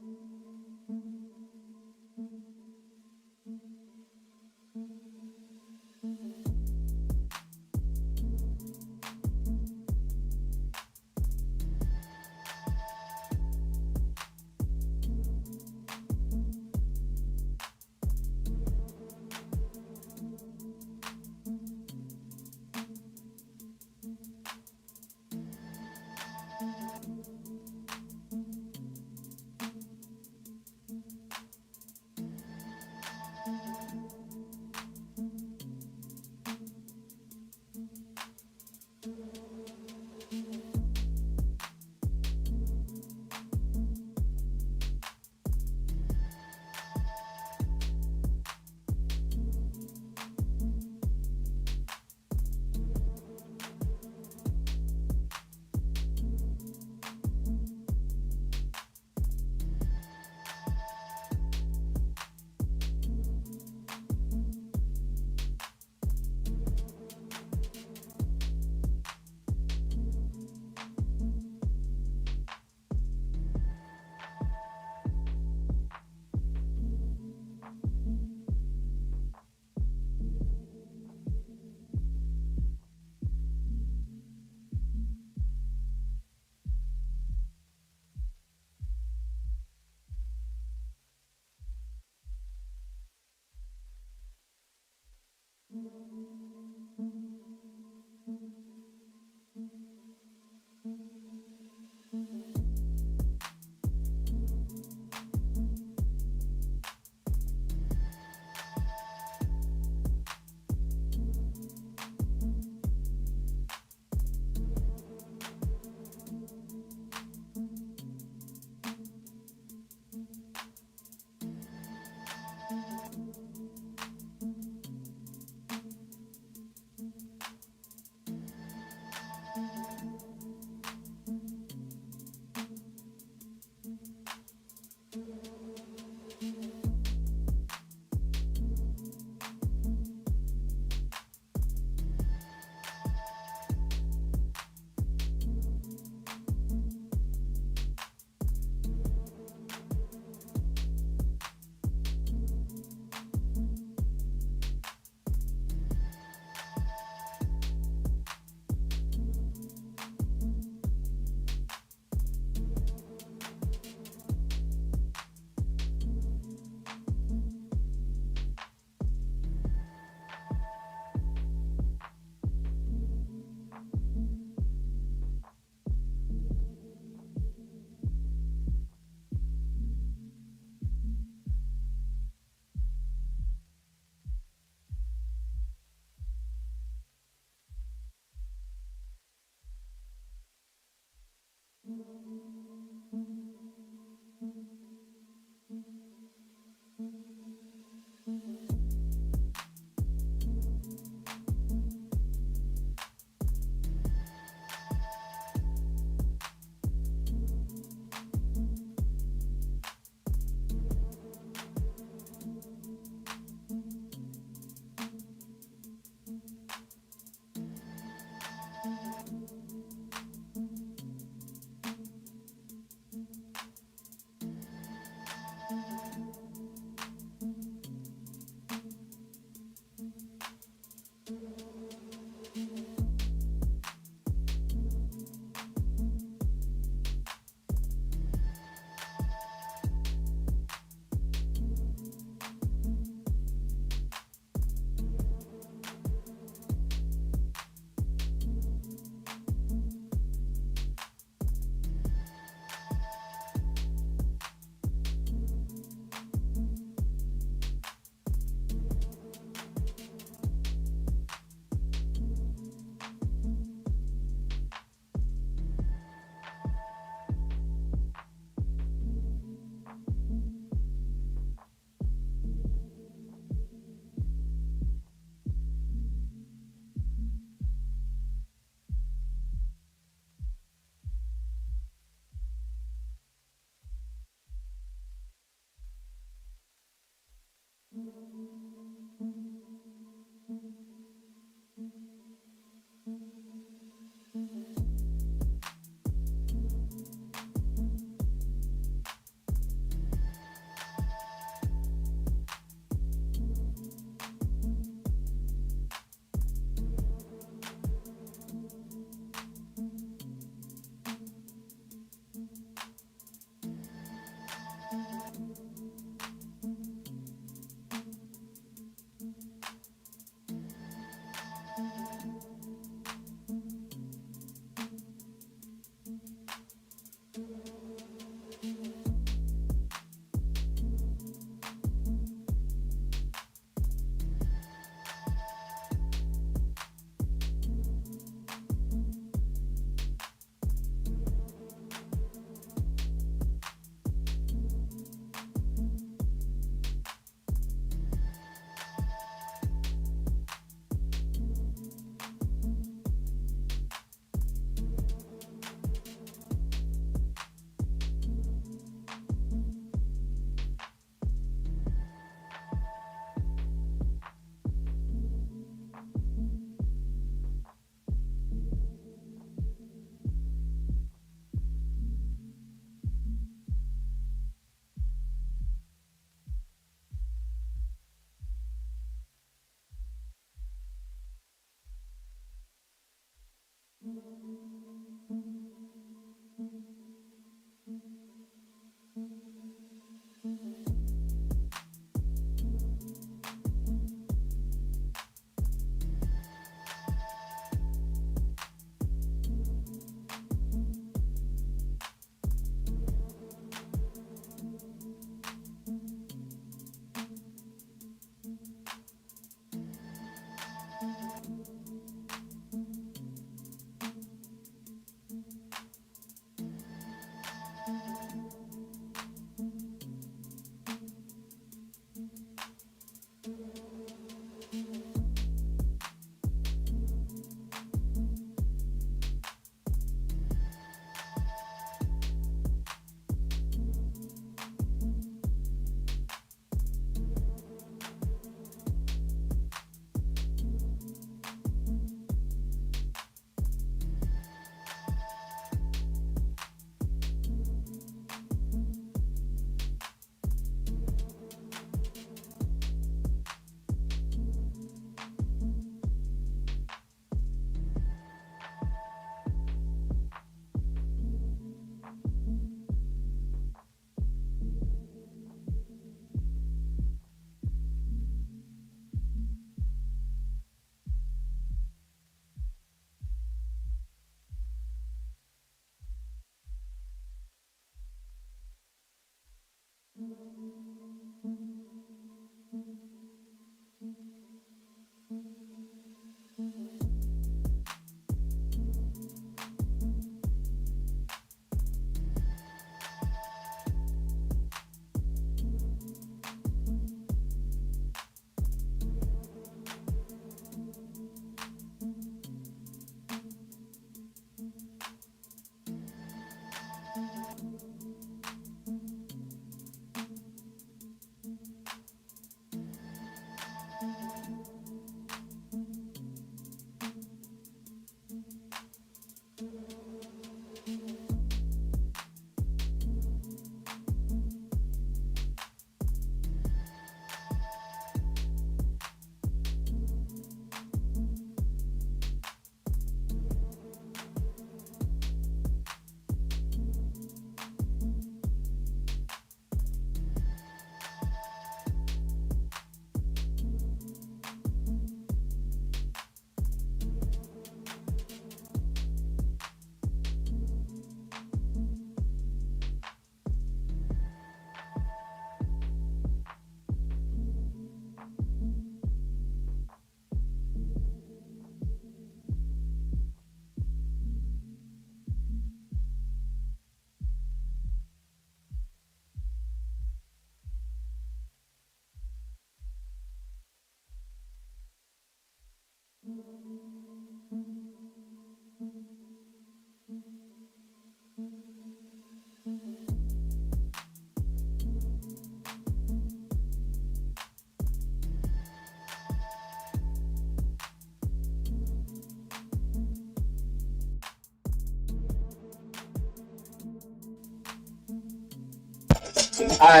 And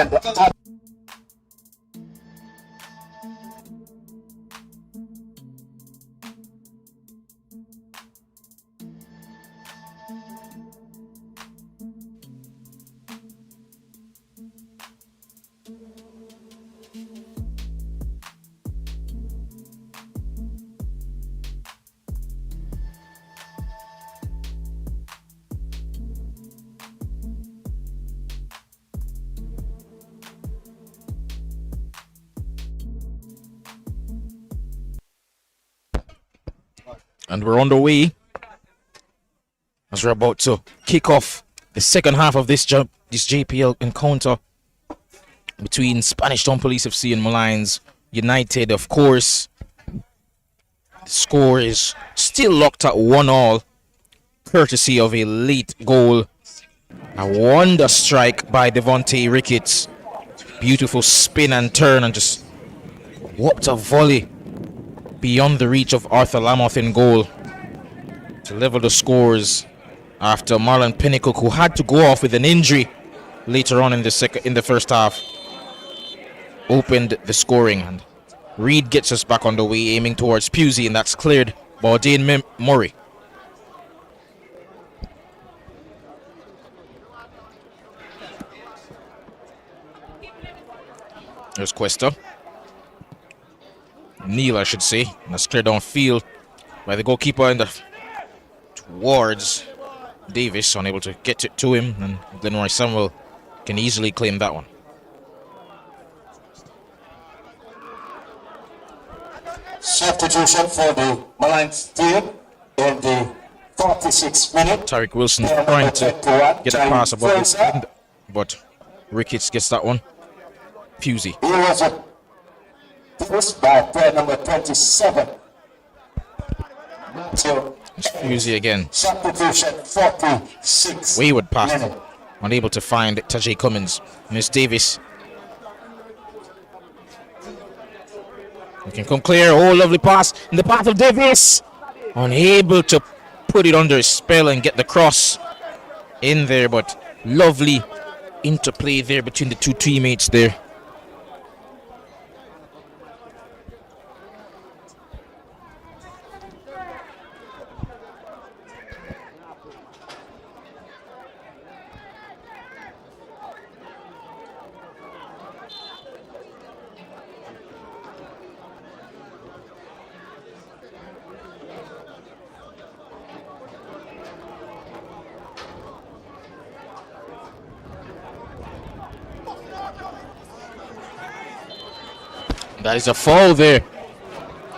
And we're on the way as we're about to kick off the second half of this JPL encounter between Spanish Town Police FC and Molynes United. Of course, the score is still locked at 1-1, courtesy of a late goal. A wonder strike by Devontae Ricketts. Beautiful spin and turn and just whopped a volley beyond the reach of Arthur Lamoth in goal to level the scores after Marlon Pennycook, who had to go off with an injury later on in the first half, opened the scoring. And Reed gets us back on the way, aiming towards Pusey, and that's cleared by Dane Murray. There's Cuesta. Neil, I should say. And that's cleared downfield by the goalkeeper in the towards Davis, unable to get it to him, and Glenroy Samuel can easily claim that one. substitution for the Molynes team in the 46th minute. Tariq Wilson trying to get a pass above his head, but Ricketts gets that one. Pusey. He was a This by player number 27. Matthew. Fusey again. Substitution 46. Wayward pass. minute. Unable to find Tajay Cummins. Miss Davis. He can come clear. Oh, lovely pass in the path of Davis. Unable to put it under his spell and get the cross in there, but lovely interplay there between the two teammates there. That is a foul there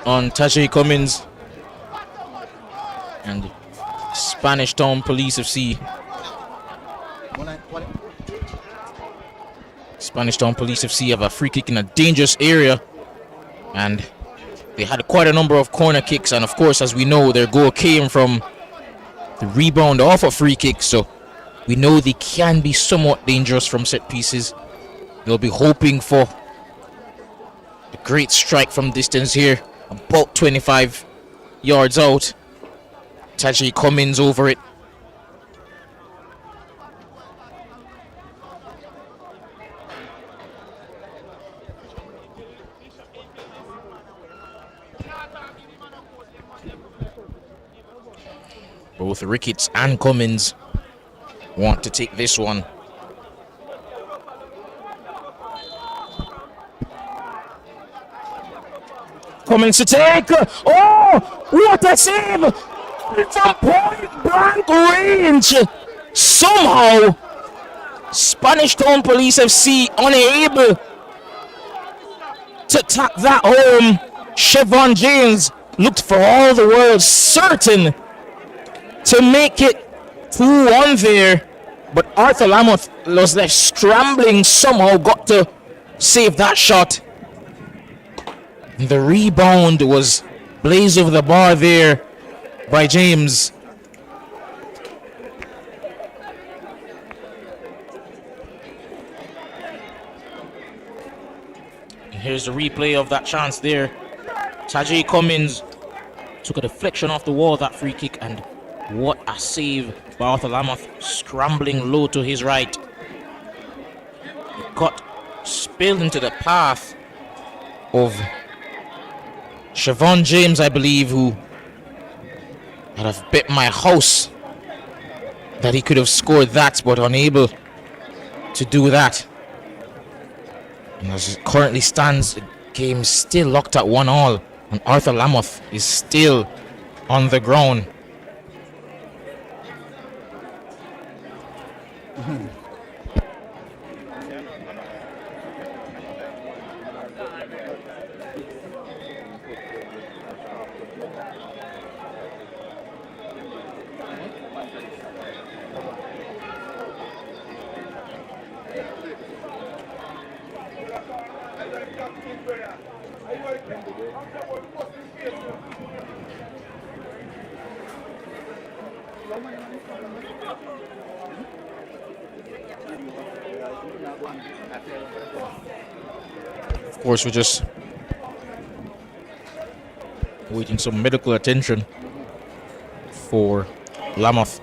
on Tajay Cummins and Spanish Town Police FC. Spanish Town Police FC have a free kick in a dangerous area, and they had quite a number of corner kicks, and of course, as we know, their goal came from the rebound off a free kick, so we know they can be somewhat dangerous from set pieces. They'll be hoping for a great strike from distance here, about 25 yards out. Tajay Cummins over it. Both Ricketts and Cummins want to take this one. Cummins to take. Oh, what a save! From point blank range. Somehow, Spanish Town Police FC unable to tap that home. Chevron James looked for all the world certain to make it 2-1 there, but Arthur Lamothe was left scrambling, somehow got to save that shot. The rebound was blazed over the bar there by James. And here's the replay of that chance there. Tajay Cummins took a deflection off the wall, that free kick, and what a save by Arthur Lamothe, scrambling low to his right. It got spilled into the path of Chevron James, I believe, who had have bet my house that he could have scored that, but unable to do that. And as it currently stands, the game is still locked at 1-1, and Arthur Lamothe is still on the ground. Of course, we're just waiting some medical attention for Lamothe.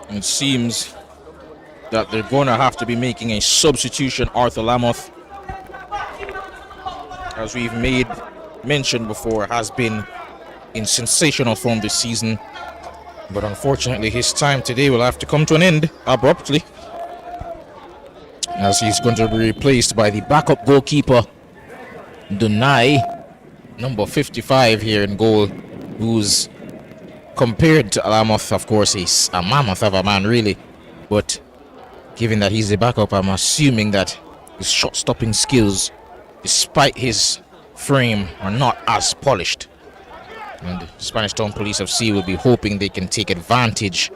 It seems that they're going to have to be making a substitution. Arthur Lamoth, as we've made mention before, has been in sensational form this season. But unfortunately, his time today will have to come to an end abruptly, as he's going to be replaced by the backup goalkeeper, Dunai, number 55 here in goal, who's compared to Lamoth, of course, he's a mammoth of a man, really. But given that he's the backup, I'm assuming that his shot-stopping skills, despite his frame, are not as polished. And Spanish Town Police FC will be hoping they can take advantage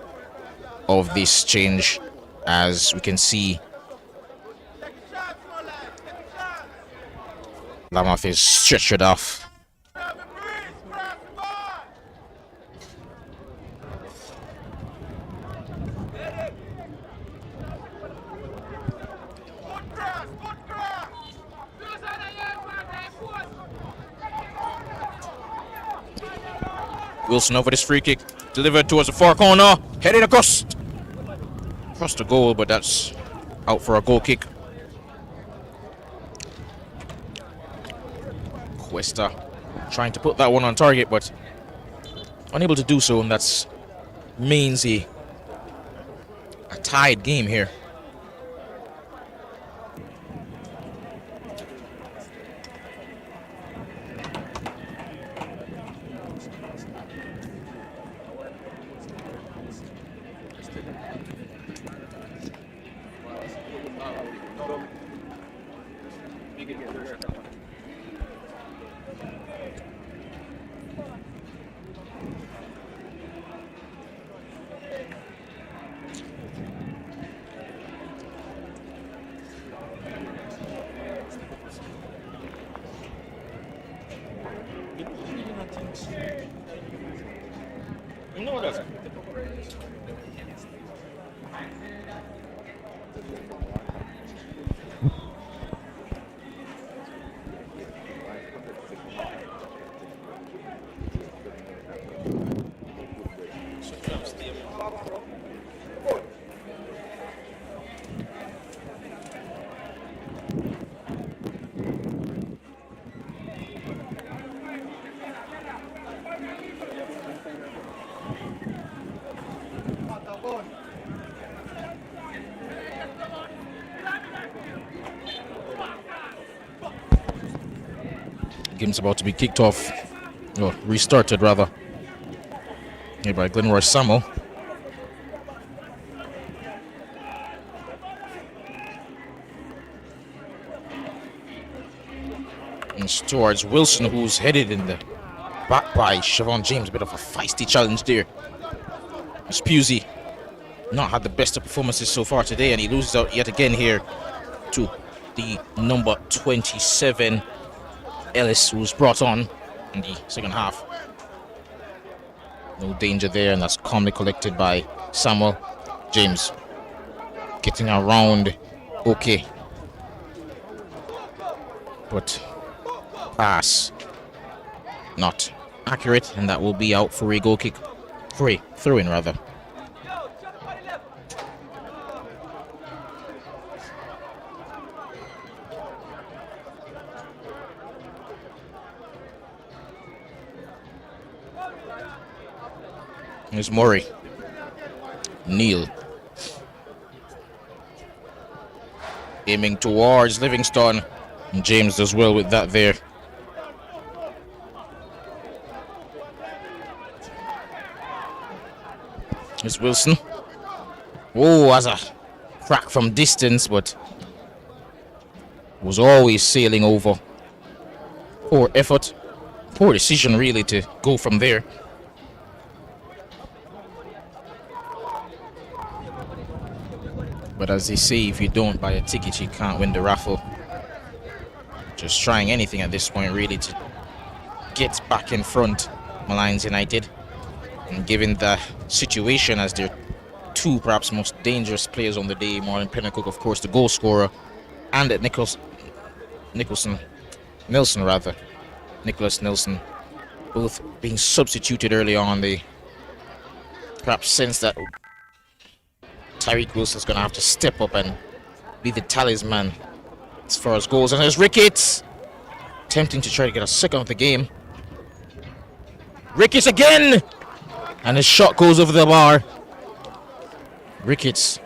of this change, as we can see Lamoth is stretchered off. Wilson over this free kick, delivered towards the far corner, headed across the goal, but that's out for a goal kick. Cuesta trying to put that one on target, but unable to do so, and that's means a tied game here. Game's about to be kicked off, or restarted rather, here by Glenroy Samuel. And it's towards Wilson, who's headed in the back by Siobhan James. A bit of a feisty challenge there. Pusey not had the best of performances so far today, and he loses out yet again here to the number 27 Ellis, who's brought on in the second half. No danger there, and that's calmly collected by Samuel James. Getting around okay, but pass not accurate, and that will be out for a goal kick, for a throw-in rather. Here's Murray. Neal. Aiming towards Livingston. And James does well with that there. Here's Wilson. Oh, as a crack from distance, but was always sailing over. Poor effort. Poor decision, really, to go from there. But as they say, if you don't buy a ticket, you can't win the raffle. Just trying anything at this point, really, to get back in front, Molynes United. And given the situation as their two perhaps most dangerous players on the day, Marlon Pennacook, of course, the goal scorer, and Nicholas Nelson, both being substituted early on, they perhaps sense that Tyreek Wilson's going to have to step up and be the talisman as far as goals. And there's Ricketts, attempting to try to get a second of the game. Ricketts again! And his shot goes over the bar. Ricketts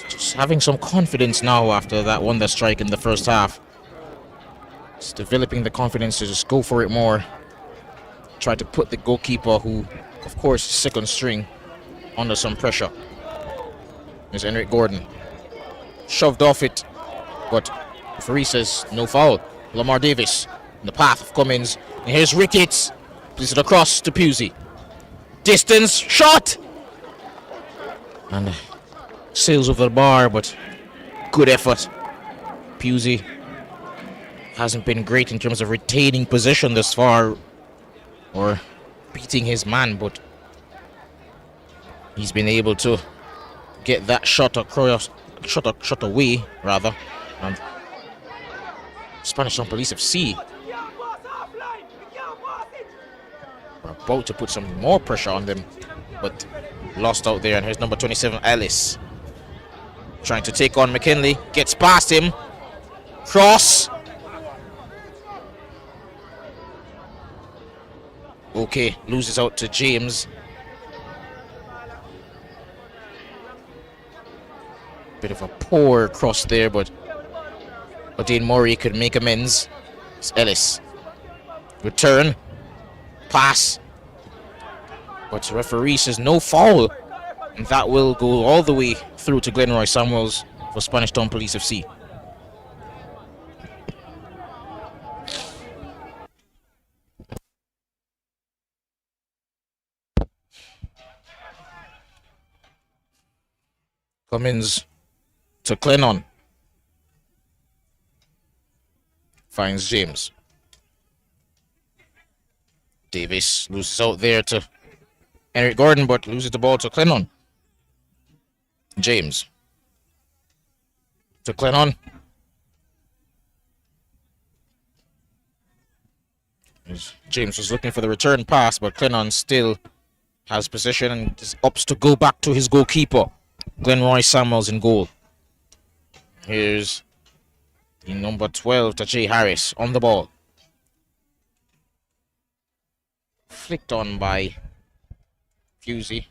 just having some confidence now after that wonder strike in the first half. Just developing the confidence to just go for it more. Try to put the goalkeeper, who, of course, is second string, under some pressure. There's Enric Gordon. Shoved off it, but referee says no foul. Lamar Davis in the path of Cummins. And here's Ricketts. Plays it across to Pusey. Distance, shot! And sails over the bar, but good effort. Pusey hasn't been great in terms of retaining possession thus far, or beating his man, but he's been able to get that shot across, shot away rather. And Spanish Town Police FC were about to put some more pressure on them, but lost out there. And here's number 27, Ellis, trying to take on McKinley. Gets past him. Cross. Okay, loses out to James. Bit of a poor cross there, but Dane Murray could make amends. It's Ellis. Return. Pass. But the referee says no foul. And that will go all the way through to Glenroy Samuels for Spanish Town Police FC. Cummins to Clennon. Finds James. Davis loses out there to Enric Gordon, but loses the ball to Clennon. James to Clennon. James was looking for the return pass, but Clennon still has possession and just opts to go back to his goalkeeper, Glenroy Samuels, in goal. Here's the number 12, Tajay Harris, on the ball. Flicked on by Fusey,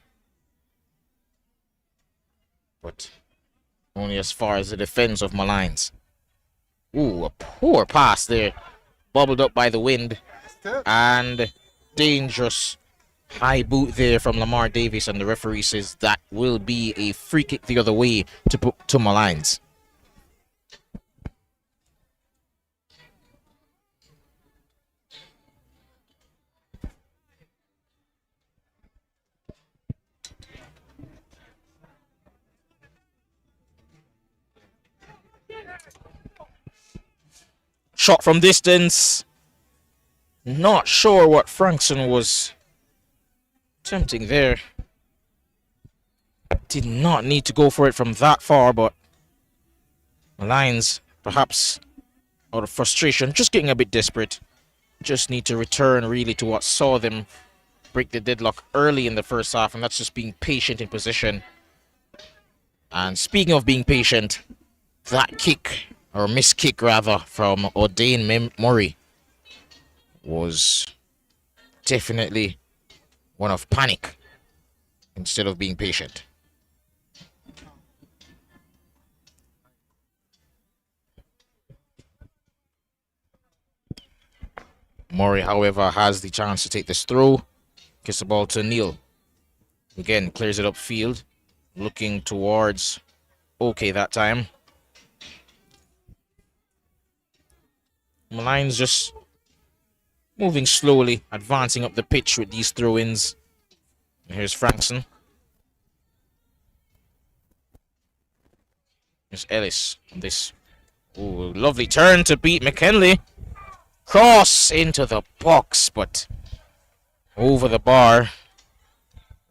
but only as far as the defense of Molynes. Ooh, a poor pass there. Bubbled up by the wind. And dangerous high boot there from Lamar Davis, and the referee says that will be a free kick the other way to Molynes. Shot from distance. Not sure what Frankson was attempting there. Did not need to go for it from that far, but Molynes, perhaps out of frustration, just getting a bit desperate. Just need to return really to what saw them break the deadlock early in the first half, and that's just being patient in possession. And speaking of being patient, that kick, or missed kick rather, from O'Dane Murray was definitely one of panic instead of being patient. Murray, however, has the chance to take this throw. Gets the ball to Neil. Again, clears it upfield. Looking towards OK that time. Molynes just moving slowly, advancing up the pitch with these throw-ins. Here's Frankson. Here's Ellis. This lovely turn to beat McKinley. Cross into the box, but over the bar.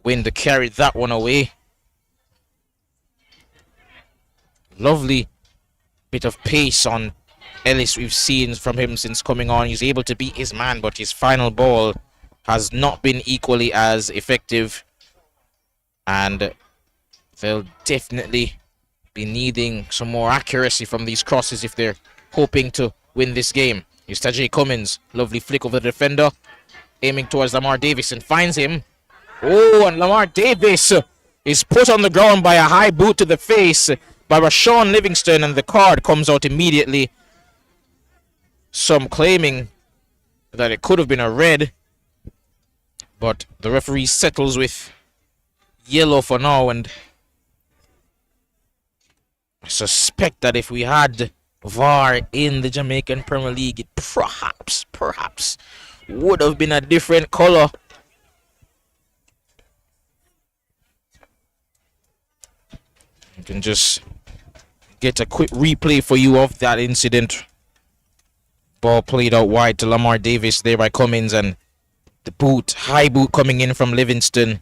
Winder carried that one away. Lovely bit of pace on Ellis we've seen from him since coming on. He's able to beat his man, but his final ball has not been equally as effective. And they'll definitely be needing some more accuracy from these crosses if they're hoping to win this game. Here's Tajay Cummins. Lovely flick over the defender. Aiming towards Lamar Davis and finds him. Oh, and Lamar Davis is put on the ground by a high boot to the face by Rashawn Livingston, and the card comes out immediately. Some claiming that it could have been a red, but the referee settles with yellow for now, and I suspect that if we had VAR in the Jamaican Premier League, it perhaps would have been a different color. You can just get a quick replay for you of that incident. Ball played out wide to Lamar Davis there by Cummins, and the boot, high boot coming in from Livingston.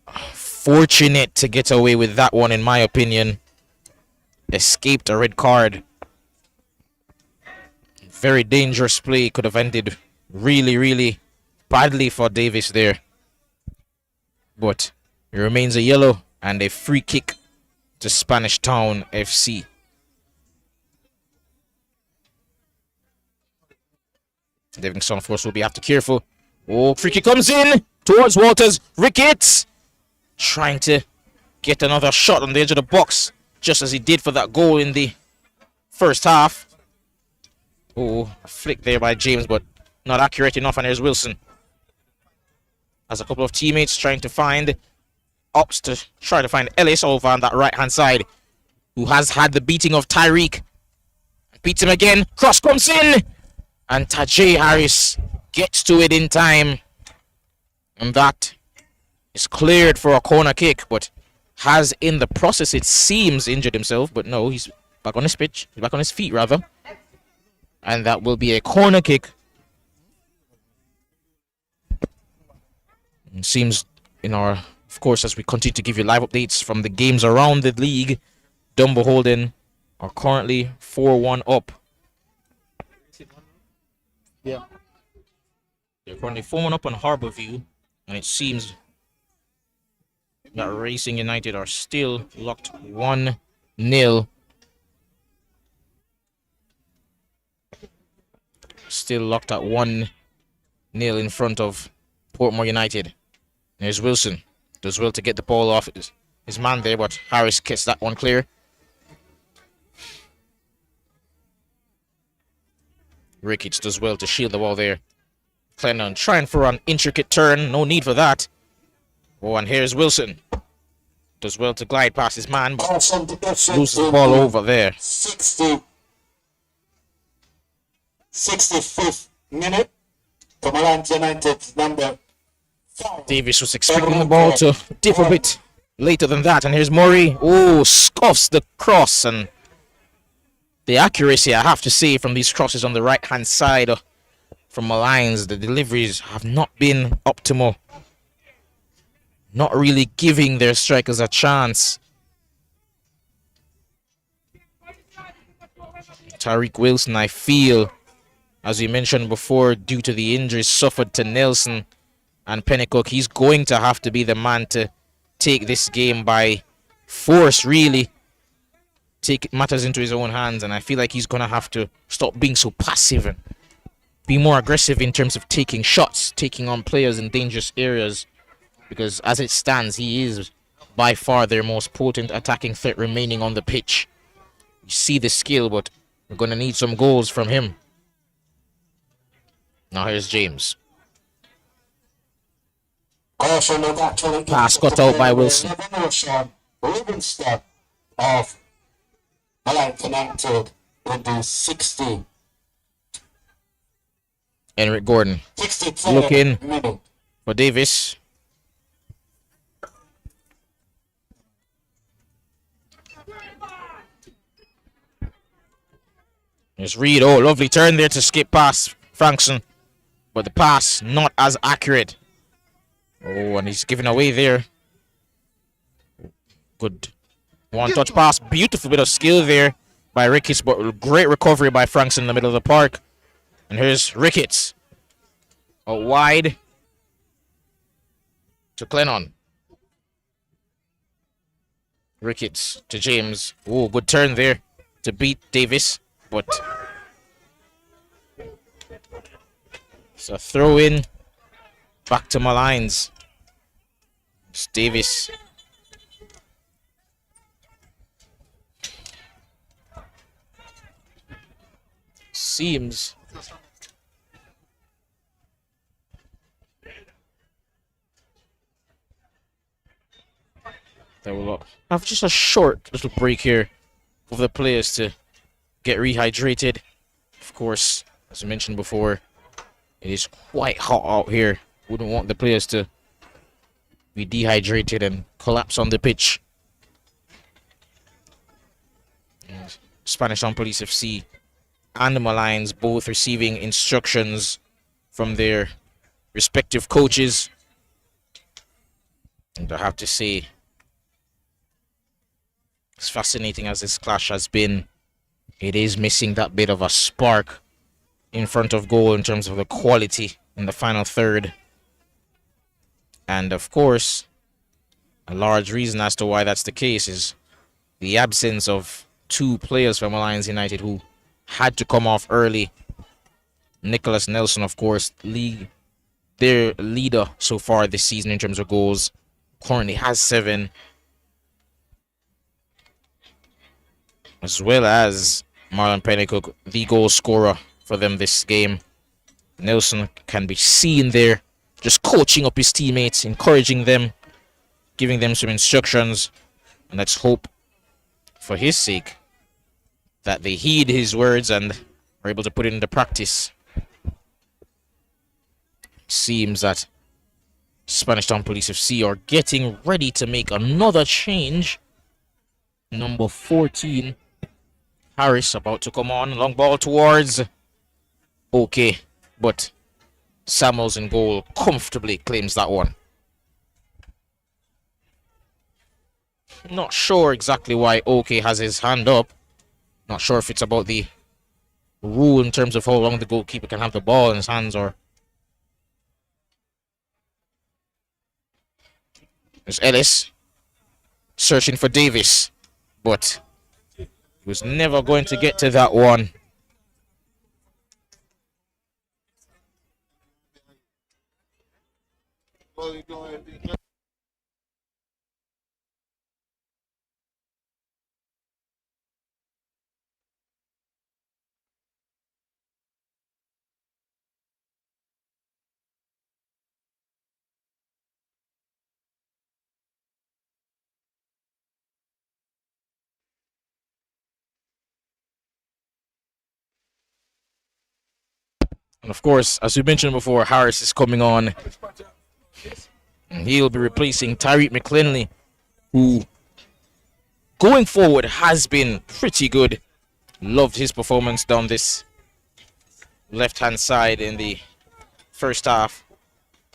Fortunate to get away with that one, in my opinion. Escaped a red card. Very dangerous play. Could have ended really badly for Davis there. But it remains a yellow and a free kick to Spanish Town FC. Livingston, of course, will be after careful. Oh, free kick comes in towards Walters. Ricketts trying to get another shot on the edge of the box, just as he did for that goal in the first half. Oh, a flick there by James, but not accurate enough. And there's Wilson. As a couple of teammates trying to find, opts to try to find Ellis over on that right-hand side, who has had the beating of Tyreek. Beats him again. Cross comes in. And Tajay Harris gets to it in time. And that is cleared for a corner kick, but has in the process, it seems, injured himself. But no, he's back on his pitch. He's back on his feet, rather. And that will be a corner kick. It seems in our, of course, as we continue to give you live updates from the games around the league, Dumbo Holden are currently 4-1 up. Yeah. They're currently 4-1 up on Harbourview, and it seems that Racing United are still locked 1-0. Still locked at 1-0 in front of Portmore United. There's Wilson. Does well to get the ball off his man there, but Harris gets that one clear. Ricketts does well to shield the ball there. Clennon trying for an intricate turn. No need for that. Oh, and here's Wilson. Does well to glide past his man, but loses the ball over there. 65th minute. Molynes United's number 5. Davis was expecting the ball to dip a bit later than that. And here's Murray. Oh, scuffs the cross. And the accuracy, I have to say, from these crosses on the right-hand side from Molynes, the deliveries have not been optimal. Not really giving their strikers a chance. Tariq Wilson, I feel, as we mentioned before, due to the injuries suffered to Nelson and Pennycook, he's going to have to be the man to take this game by force, really. Take matters into his own hands, and I feel like he's going to have to stop being so passive and be more aggressive in terms of taking shots, taking on players in dangerous areas, because as it stands, he is by far their most potent attacking threat remaining on the pitch. You see the skill, but we're going to need some goals from him. Now here's James. Caution of actually Pass cut out by Wilson. Livingston of Molynes Connected in the 60. Henrik Gordon 63rd looking minute. for Davis. There's Reed. Oh, lovely turn there to skip past Frankson. But the pass not as accurate. Oh, and he's giving away there. Good one-touch pass. Beautiful bit of skill there by Ricketts, but great recovery by Frankson in the middle of the park. And here's Ricketts. Out wide to Clennon. Ricketts to James. Oh, good turn there to beat Davis, but it's a throw in back to Molynes. It's Davis. Seems that we'll have just a short little break here for the players to get rehydrated. Of course, as I mentioned before, it is quite hot out here. Wouldn't want the players to be dehydrated and collapse on the pitch. And Spanish Town Police FC and the Molynes both receiving instructions from their respective coaches. And I have to say, as fascinating as this clash has been, it is missing that bit of a spark in front of goal in terms of the quality in the final third. And of course, a large reason as to why that's the case is the absence of two players from Molynes United who had to come off early. Nicholas Nelson, of course, their leader so far this season in terms of goals, currently has 7. As well as Marlon Pennycook, the goal scorer for them this game. Nelson can be seen there just coaching up his teammates, encouraging them, giving them some instructions. And let's hope for his sake that they heed his words and are able to put it into practice. It seems that Spanish Town Police FC are getting ready to make another change. Number 14, Harris, about to come on. Long ball towards OK, but Samuels in goal comfortably claims that one. Not sure exactly why OK has his hand up. Not sure if it's about the rule in terms of how long the goalkeeper can have the ball in his hands, or there's Ellis searching for Davis, but he was never going to get to that one. And of course, as we mentioned before, Harris is coming on. And he'll be replacing Tyreek McClinley, who going forward has been pretty good. Loved his performance down this left-hand side in the first half.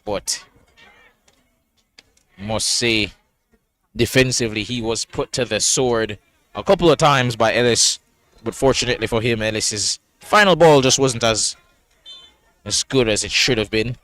But must say, defensively, he was put to the sword a couple of times by Ellis. But fortunately for him, Ellis's final ball just wasn't as good as it should have been.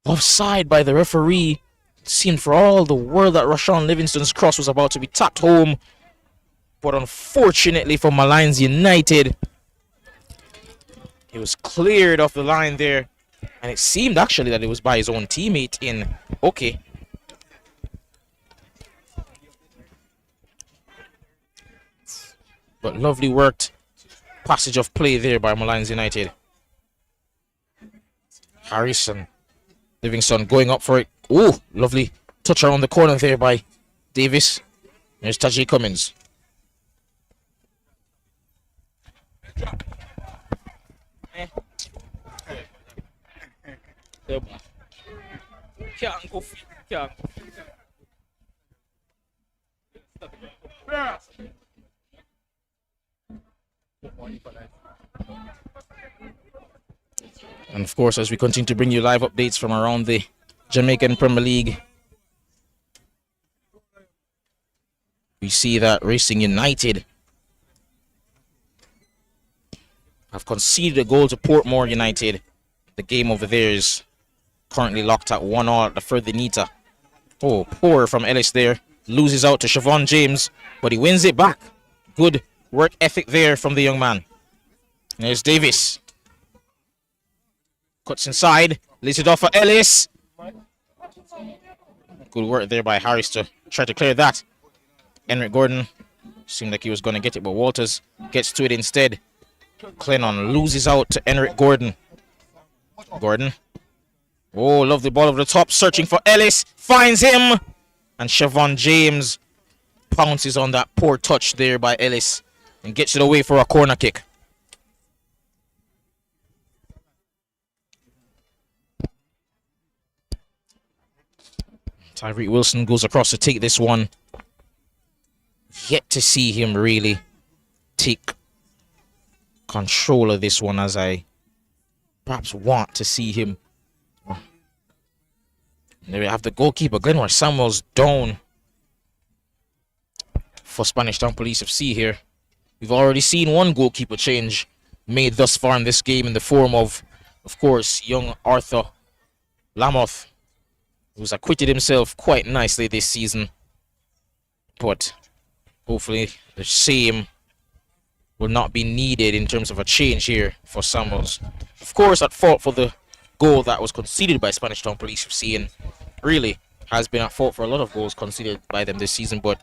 Offside by the referee. Seemed for all the world that Rashawn Livingston's cross was about to be tapped home. But unfortunately for Molynes United, he was cleared off the line there. And it seemed actually that it was by his own teammate in Okay. But lovely worked passage of play there by Molynes United. Harrison. Livingston going up for it. Oh, lovely touch around the corner there by Davis. There's Tajay Cummins. And of course, as we continue to bring you live updates from around the Jamaican Premier League, we see that Racing United have conceded a goal to Portmore United. The game over there is currently locked at 1-1 at the further Nita. Oh, poor from Ellis there. Loses out to Siobhan James, but he wins it back. Good work ethic there from the young man. And there's Davis. Cuts inside. Lays it off for Ellis. Good work there by Harris to try to clear that. Enric Gordon seemed like he was going to get it, but Walters gets to it instead. Clennon loses out to Enric Gordon. Gordon. Oh, lovely ball over the top. Searching for Ellis. Finds him. And Siobhan James pounces on that poor touch there by Ellis and gets it away for a corner kick. Tyreek Wilson goes across to take this one. Yet to see him really take control of this one as I perhaps want to see him. There we have the goalkeeper, Glenmore Samuels, down for Spanish Town Police FC here. We've already seen one goalkeeper change made thus far in this game in the form of course, young Arthur Lamoth, who's acquitted himself quite nicely this season. But hopefully the same will not be needed in terms of a change here for Samuels. Of course, at fault for the goal that was conceded by Spanish Town Police FC, and really has been at fault for a lot of goals conceded by them this season, but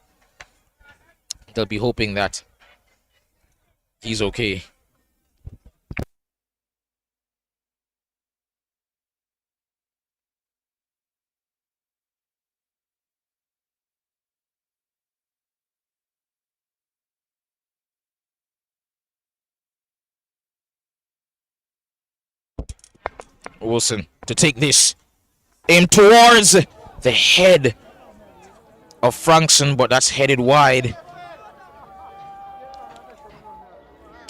they'll be hoping that he's okay. Wilson to take this. Aim towards the head of Frankson, but that's headed wide.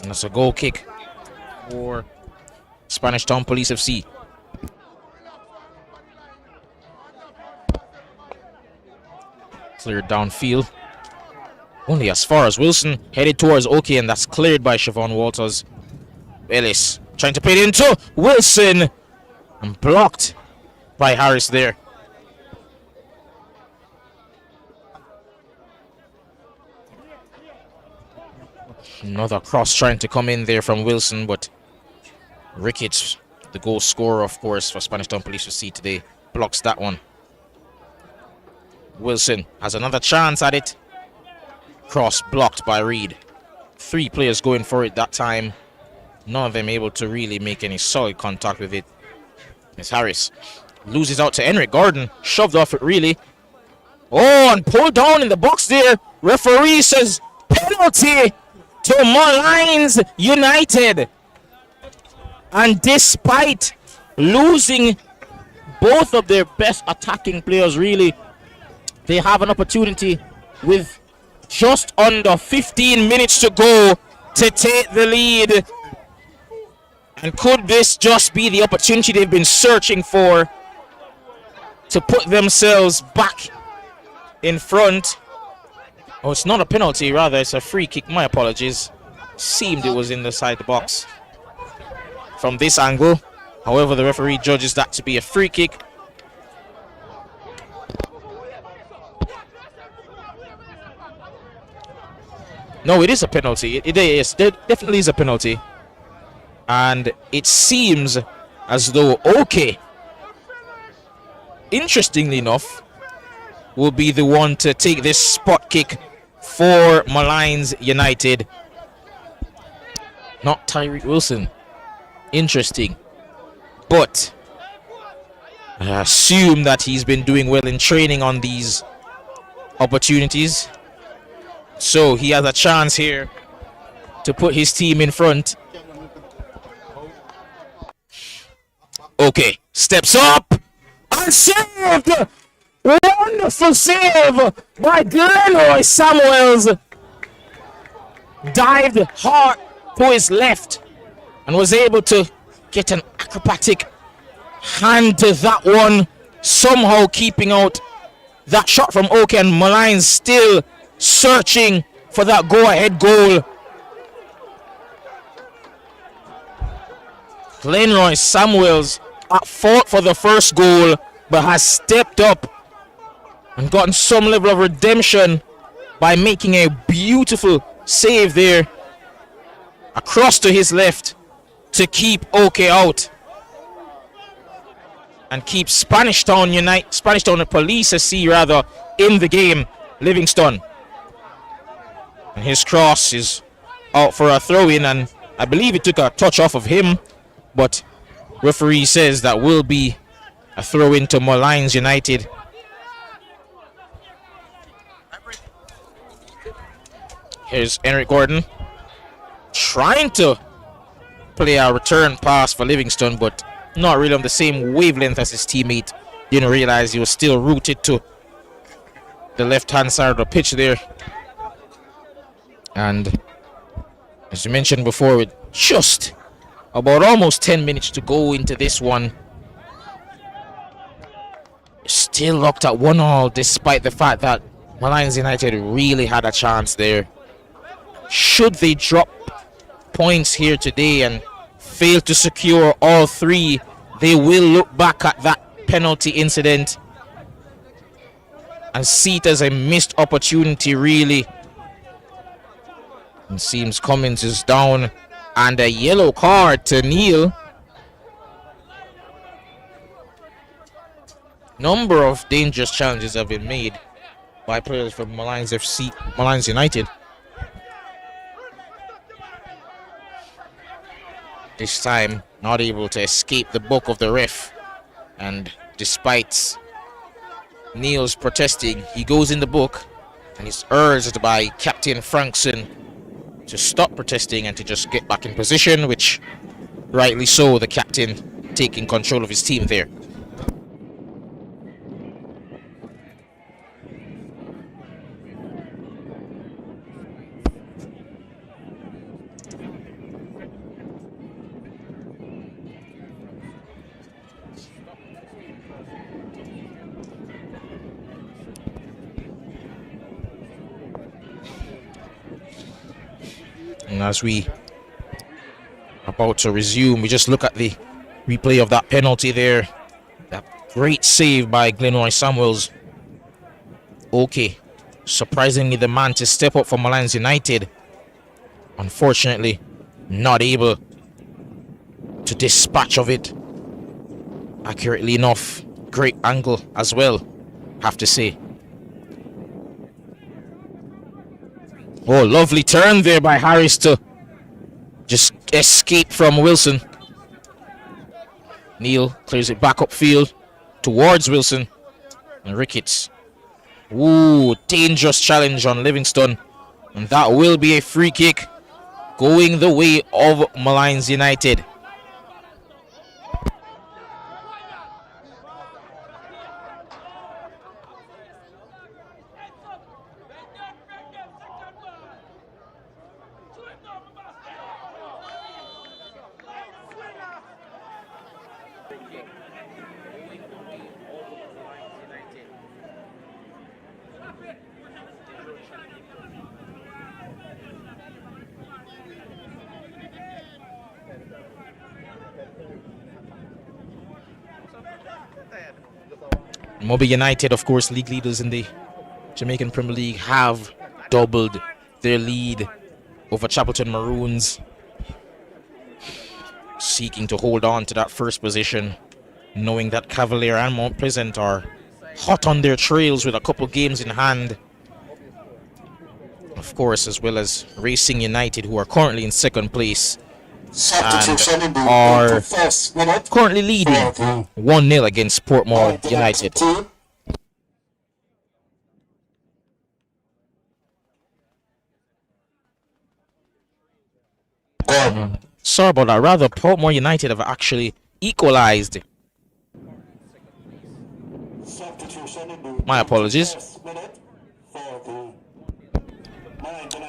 And that's a goal kick for Spanish Town Police FC. Cleared downfield. Only as far as Wilson. Headed towards OK, and that's cleared by Siobhan Walters. Ellis trying to put it into Wilson. And blocked by Harris there. Another cross trying to come in there from Wilson, but Ricketts, the goal scorer, of course, for Spanish Town Police FC today, blocks that one. Wilson has another chance at it. Cross blocked by Reed. 3 players going for it that time. None of them able to really make any solid contact with it. It's Harris. Loses out to Enric Gordon. Shoved off it, really. Oh, and pulled down in the box there. Referee says penalty to Molynes United. And despite losing both of their best attacking players, really, they have an opportunity with just under 15 minutes to go to take the lead. And could this just be the opportunity they've been searching for to put themselves back in front? Oh, it's not a penalty, rather it's a free kick. My apologies. Seemed it was inside the box from this angle. However, the referee judges that to be a free kick. No, it is a penalty. It is. There definitely is a penalty. And it seems as though OK, interestingly enough, will be the one to take this spot kick for Molynes United. Not Tyreek Wilson. Interesting. But I assume that he's been doing well in training on these opportunities. So he has a chance here to put his team in front. OK, steps up and saved. Wonderful save by Glenroy Samuels. Dived hard to his left and was able to get an acrobatic hand to that one, somehow keeping out that shot from OK, and Molynes still searching for that go-ahead goal. Glenroy Samuels at fault for the first goal, but has stepped up and gotten some level of redemption by making a beautiful save there across to his left to keep OK out and keep Spanish Town Police SC rather in the game. Livingston, and his cross is out for a throw-in, and I believe it took a touch off of him, but referee says that will be a throw-in to Molynes United. Here's Eric Gordon trying to play a return pass for Livingston, but not really on the same wavelength as his teammate. Didn't realize he was still rooted to the left-hand side of the pitch there. And as you mentioned before, with just about almost 10 minutes to go into this one, still locked at 1-1, despite the fact that Molynes United really had a chance there. Should they drop points here today and fail to secure all three, they will look back at that penalty incident and see it as a missed opportunity, really. It seems Cummins is down, and a yellow card to Neil. Number of dangerous challenges have been made by players from Molynes United. This time not able to escape the book of the ref, and despite Neil's protesting, he goes in the book and is urged by Captain Frankson to stop protesting and to just get back in position, which rightly so, the captain taking control of his team there. And as we about to resume, we just look at the replay of that penalty there. That great save by Glenroy Samuels. OK, surprisingly the man to step up for Molynes United. Unfortunately, not able to dispatch of it accurately enough. Great angle as well, have to say. Oh, lovely turn there by Harris to just escape from Wilson. Neil clears it back upfield towards Wilson. And Ricketts. Ooh, dangerous challenge on Livingston. And that will be a free kick going the way of Molynes United. Moby United, of course, league leaders in the Jamaican Premier League, have doubled their lead over Chapelton Maroons, seeking to hold on to that first position, knowing that Cavalier and Mount Pleasant are hot on their trails with a couple games in hand. Of course, as well as Racing United, who are currently in second place and are currently leading 1-0 against Portmore United. Sorry about that. Rather, Portmore United have actually equalized. My apologies.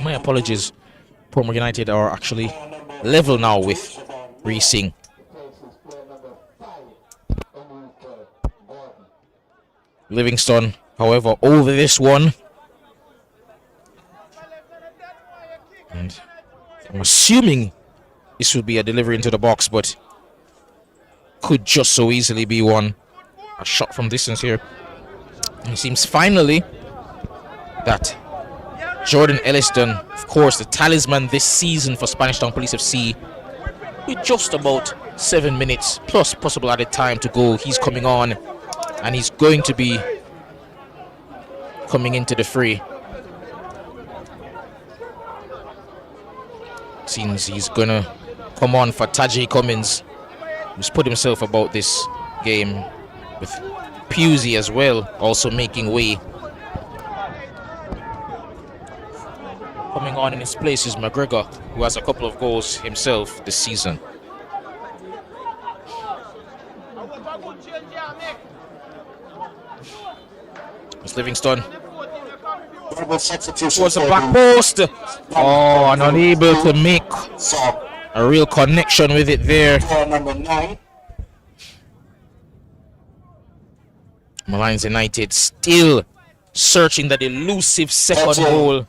My apologies. Portmore United are actually level now with Racing. Livingston, however, over this one. And I'm assuming this would be a delivery into the box, but could just so easily be one. A shot from distance here. And it seems finally that Jordan Elliston, of course, the talisman this season for Spanish Town Police FC, with just about 7 minutes plus possible added time to go, he's coming on and he's going to be coming into the fray. Seems he's gonna come on for Taji Cummins, who's put himself about this game, with Pusey as well also making way. Coming on in his place is McGregor, who has a couple of goals himself this season. It's Livingston. Towards the back post. Oh, and unable to make a real connection with it there. Molynes United still searching that elusive second goal.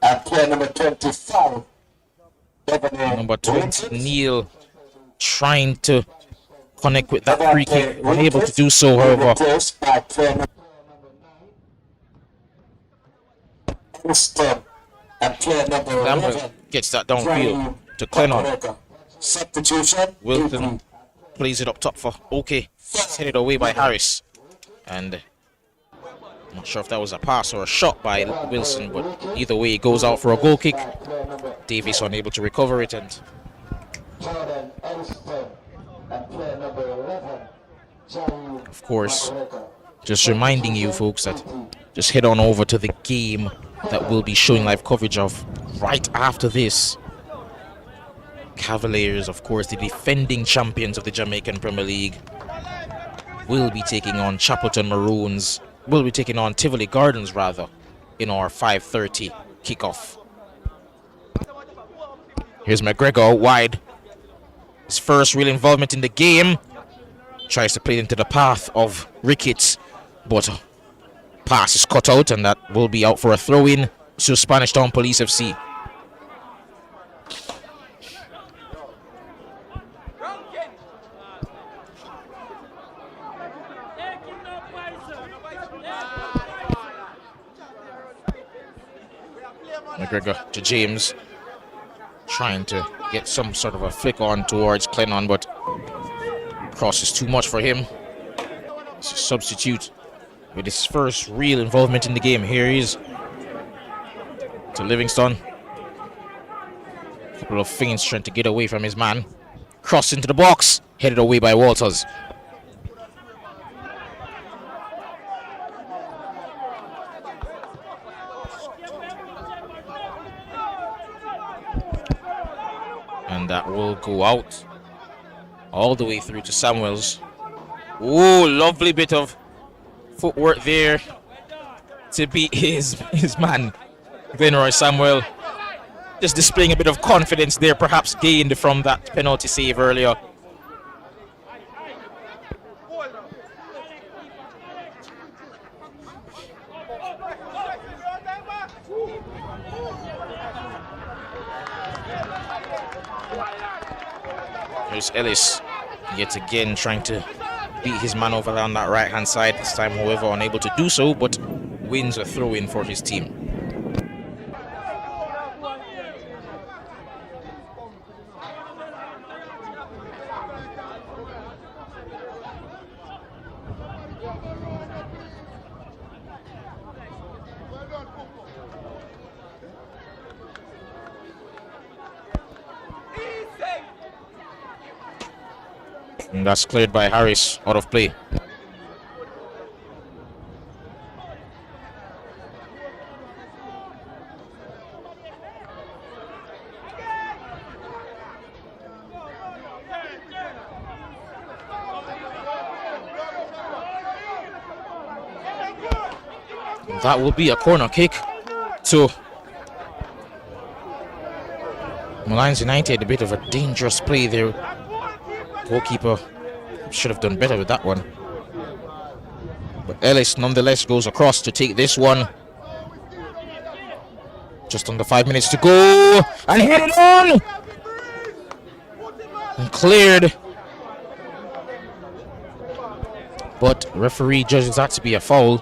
And player number 25. Number 20, Neil, trying to connect with that free kick. Unable to do so, however. Lambert gets that downfield to Clennon. Substitution. Wilton plays it up top for OK. It's headed away by Harris. And I'm not sure if that was a pass or a shot by Wilson, but either way, it goes out for a goal kick. Davis unable to recover it, and of course, just reminding you folks that just head on over to the game that we'll be showing live coverage of right after this. Cavaliers, of course, the defending champions of the Jamaican Premier League, will be taking on Chapelton Maroons. Will be taking on Tivoli Gardens, rather, in our 5:30 kickoff. Here's McGregor out wide. His first real involvement in the game. Tries to play it into the path of Ricketts, but pass is cut out, and that will be out for a throw-in to Spanish Town Police FC. McGregor to James, trying to get some sort of a flick on towards Clennon, but cross is too much for him. It's a substitute with his first real involvement in the game. Here he is to Livingston. A couple of feints trying to get away from his man. Cross into the box, headed away by Walters. And that will go out all the way through to Samuels. Oh, lovely bit of footwork there to beat his man, Glenroy Samuel. Just displaying a bit of confidence there, perhaps gained from that penalty save earlier. There's Ellis yet again trying to beat his man over on that right hand side. This time, however, unable to do so, but wins a throw in for his team. And that's cleared by Harris, out of play. That will be a corner kick to Molynes United. A bit of a dangerous play there. Goalkeeper should have done better with that one. But Ellis nonetheless goes across to take this one. Just under 5 minutes to go. And hit it on! And cleared. But referee judges that to be a foul.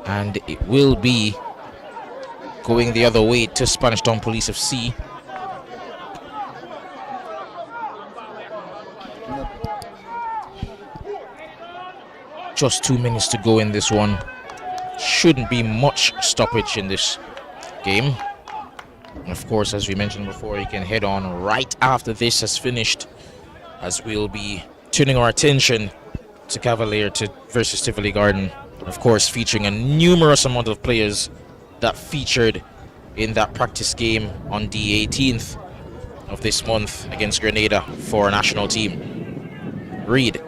And it will be going the other way to Spanish Town Police FC. Just 2 minutes to go in this one. Shouldn't be much stoppage in this game. And of course, as we mentioned before, you can head on right after this has finished, as we'll be turning our attention to Cavalier versus Tivoli Garden. Of course, featuring a numerous amount of players that featured in that practice game on the 18th of this month against Grenada for our national team. Reed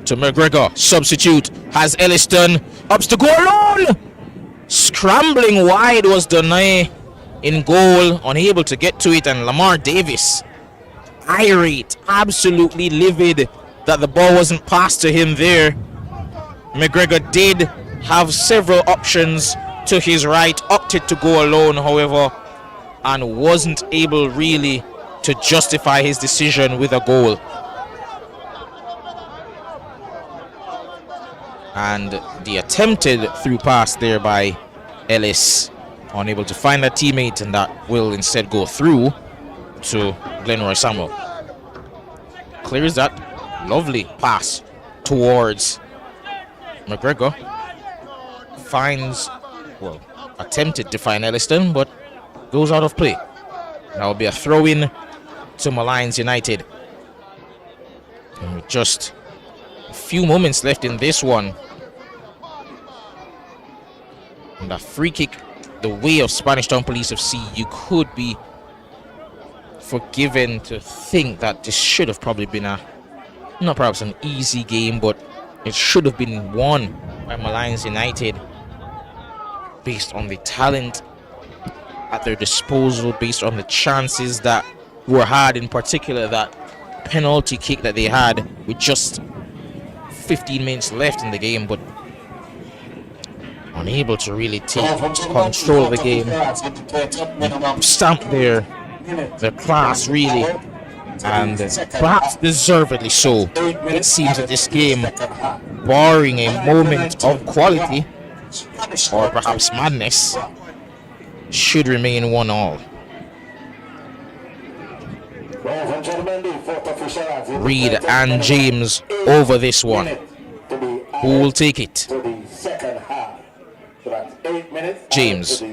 to McGregor, substitute, has Elliston, ups to goal alone! Scrambling wide was Donay in goal, unable to get to it, and Lamar Davis, irate, absolutely livid that the ball wasn't passed to him there. McGregor did have several options to his right, opted to go alone, however, and wasn't able really to justify his decision with a goal. And the attempted through pass there by Ellis, unable to find a teammate, and that will instead go through to Glenroy Samuel. Clears that lovely pass towards McGregor. Finds, well, attempted to find Elliston, but goes out of play. That will be a throw-in to Molynes United. And with just a few moments left in this one, and a free kick the way of Spanish Town Police FC, you could be forgiven to think that this should have probably been not perhaps an easy game, but it should have been won by Molynes United based on the talent at their disposal, based on the chances that were had, in particular that penalty kick that they had with just 15 minutes left in the game, but unable to really take control of the game. Stamp their class, really, and perhaps deservedly so. It seems that this game, barring a moment of quality or perhaps madness, should remain 1-1. Reed and James over this one. Who will take it? James.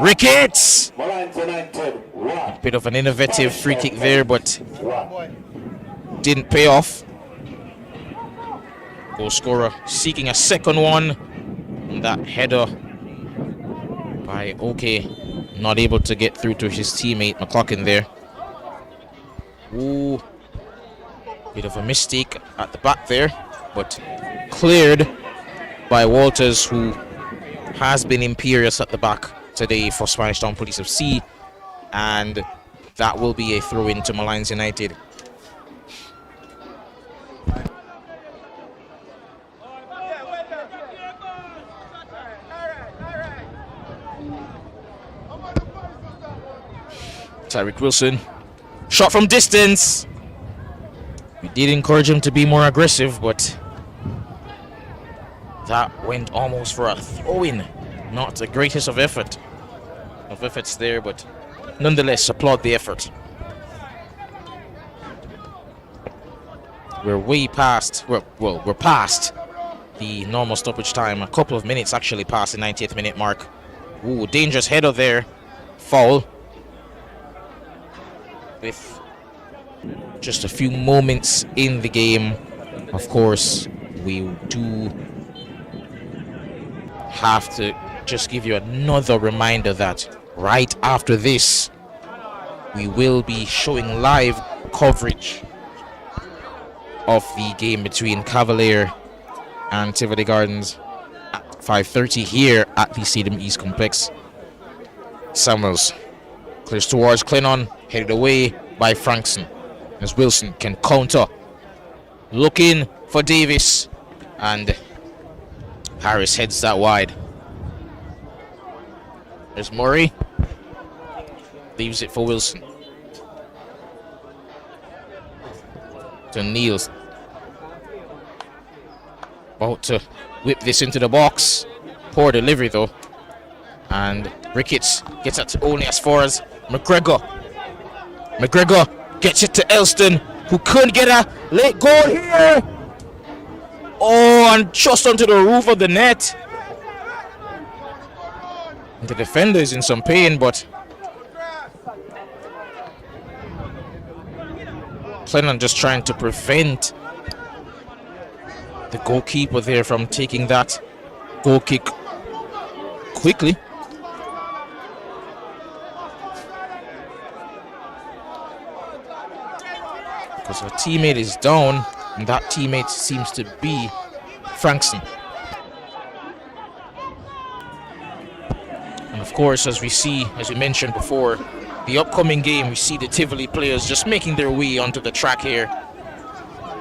Ricketts! A bit of an innovative free kick there, but didn't pay off. Goal scorer seeking a second one. And that header by OK, not able to get through to his teammate McLaughlin there. Ooh, bit of a mistake at the back there, but cleared by Walters, who has been imperious at the back today for Spanish Town Police FC, and that will be a throw in to Molynes United. Tyreek Wilson, shot from distance. We did encourage him to be more aggressive, but that went almost for a throw-in. Not the greatest of efforts there, but nonetheless applaud the effort. We're way past, we're past the normal stoppage time. A couple of minutes actually past the 90th minute mark. Ooh, dangerous header there. Foul. With just a few moments in the game, Of course, we do have to just give you another reminder that right after this, we will be showing live coverage of the game between Cavalier and Tivoli Gardens at 5:30 here at the Stadium East Complex. Samuels clears towards Clennon, headed away by Frankson as Wilson can counter. Looking for Davis, and Harris heads that wide. There's Murray, leaves it for Wilson. To Niels. About to whip this into the box. Poor delivery though. And Ricketts gets it only as far as McGregor. McGregor gets it to Elston, who couldn't get a late goal here. Oh, and just onto the roof of the net. The defender is in some pain, but Clennon just trying to prevent the goalkeeper there from taking that goal kick quickly. Because our teammate is down, and that teammate seems to be Frankson. And of course, as we mentioned before, the upcoming game, we see the Tivoli players just making their way onto the track here,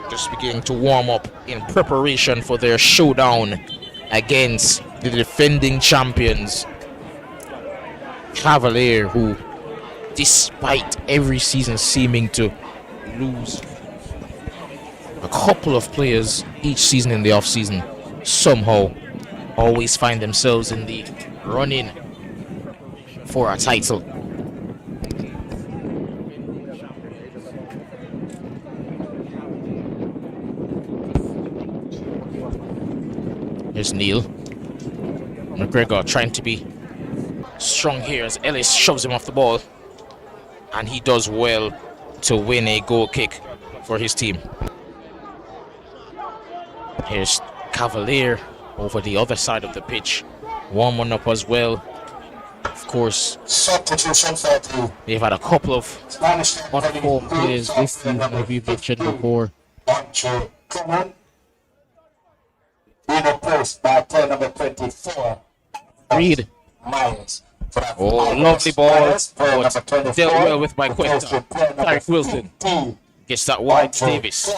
just beginning to warm up in preparation for their showdown against the defending champions Cavalier, who, despite every season seeming to lose a couple of players each season in the off season, somehow always find themselves in the running for a title. Here's Neil. McGregor trying to be strong here as Ellis shoves him off the ball, and he does well to win a goal kick for his team. Here's Cavalier over the other side of the pitch, warming up as well. Of course, they've had a couple of on-form players this season, as we've mentioned before. By player number 24, Reed. Myers. Oh, lovely ball. Dealt well with by Questa. Tarek Wilson gets that wide to Davis.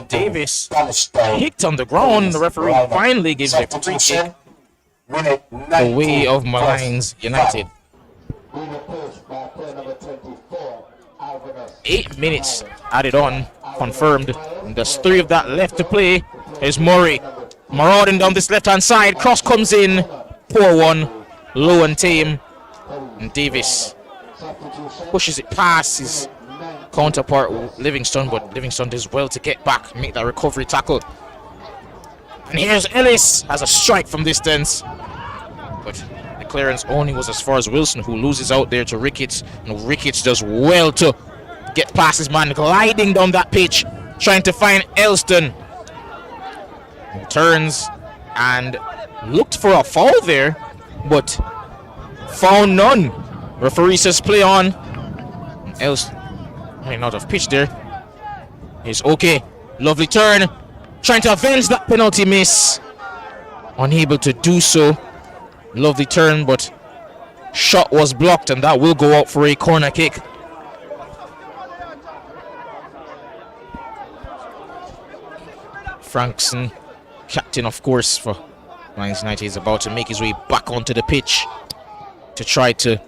Davis kicked on the ground. The referee finally gives a free kick the way of Molynes United. 8 minutes added on, confirmed. And there's 3 of that left to play. Here's Murray marauding down this left hand side. Cross comes in. Poor one. Low and tame. And Davis pushes it past his counterpart Livingston, but Livingston does well to get back and make that recovery tackle. And here's Ellis, has a strike from distance, but the clearance only was as far as Wilson, who loses out there to Ricketts, and Ricketts does well to get past his man, gliding down that pitch, trying to find Elston. He turns and looked for a foul there, but found none. Referee says play on. Elston running out of pitch there. He's okay. Lovely turn. Trying to avenge that penalty miss. Unable to do so. Lovely turn, but shot was blocked, and that will go out for a corner kick. Frankson, captain of course for Molynes United, is about to make his way back onto the pitch to try to,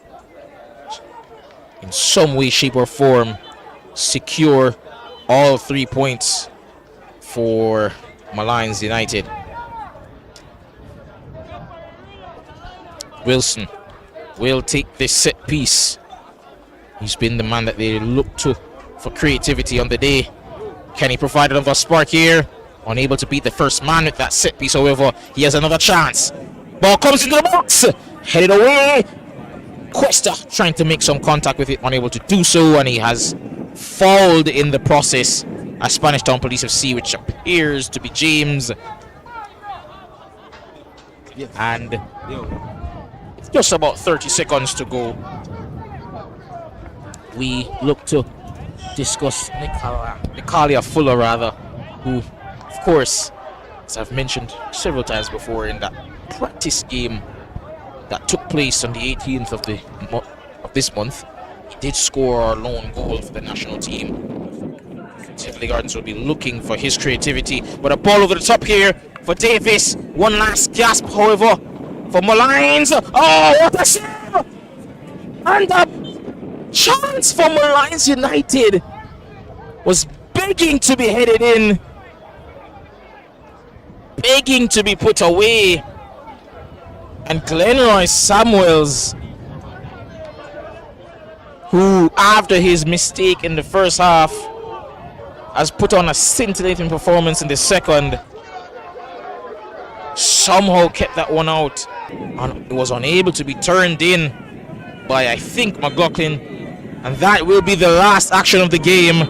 in some way, shape or form, secure all 3 points for Molynes United. Wilson will take this set piece. He's been the man that they look to for creativity on the day. Can he provide another spark here? Unable to beat the first man with that set piece, however, he has another chance. Ball comes into the box, headed away. Questa trying to make some contact with it, unable to do so, and he has fouled in the process. a Spanish Town Police FC, which appears to be James. Yes. And Yo. it's just about 30 seconds to go. We look to discuss Nicalia Fuller, rather, who, of course, as I've mentioned several times before, in that practice game that took place on the 18th of this month, he did score our lone goal for the national team. Tivoli Gardens will be looking for his creativity, but a ball over the top here for Davis. One last gasp, however, for Molynes. Oh, what a save! And a chance for Molynes United was begging to be headed in, begging to be put away. And Glenroy Samuels, who after his mistake in the first half has put on a scintillating performance in the second, somehow kept that one out and was unable to be turned in by, I think, McLaughlin. And that will be the last action of the game.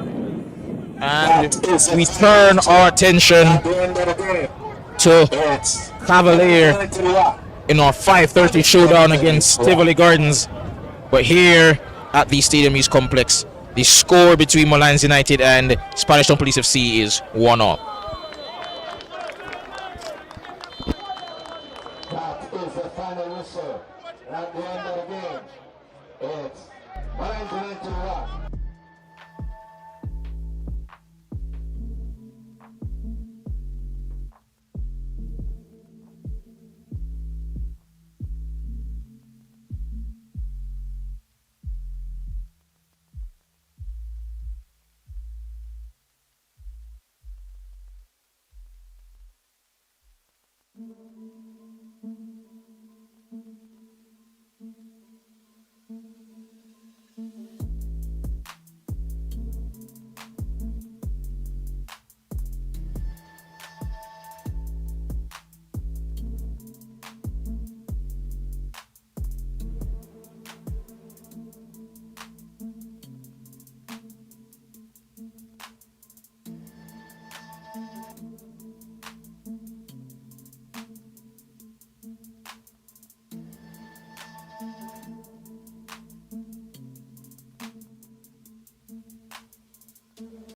And we turn our attention to Cavalier in our 5:30 showdown against Tivoli Gardens. But here at the Stadium East Complex, the score between Molynes United and Spanish Town Police FC is 1-1. That is the final whistle. At the end of the game, it's Molynes United 1.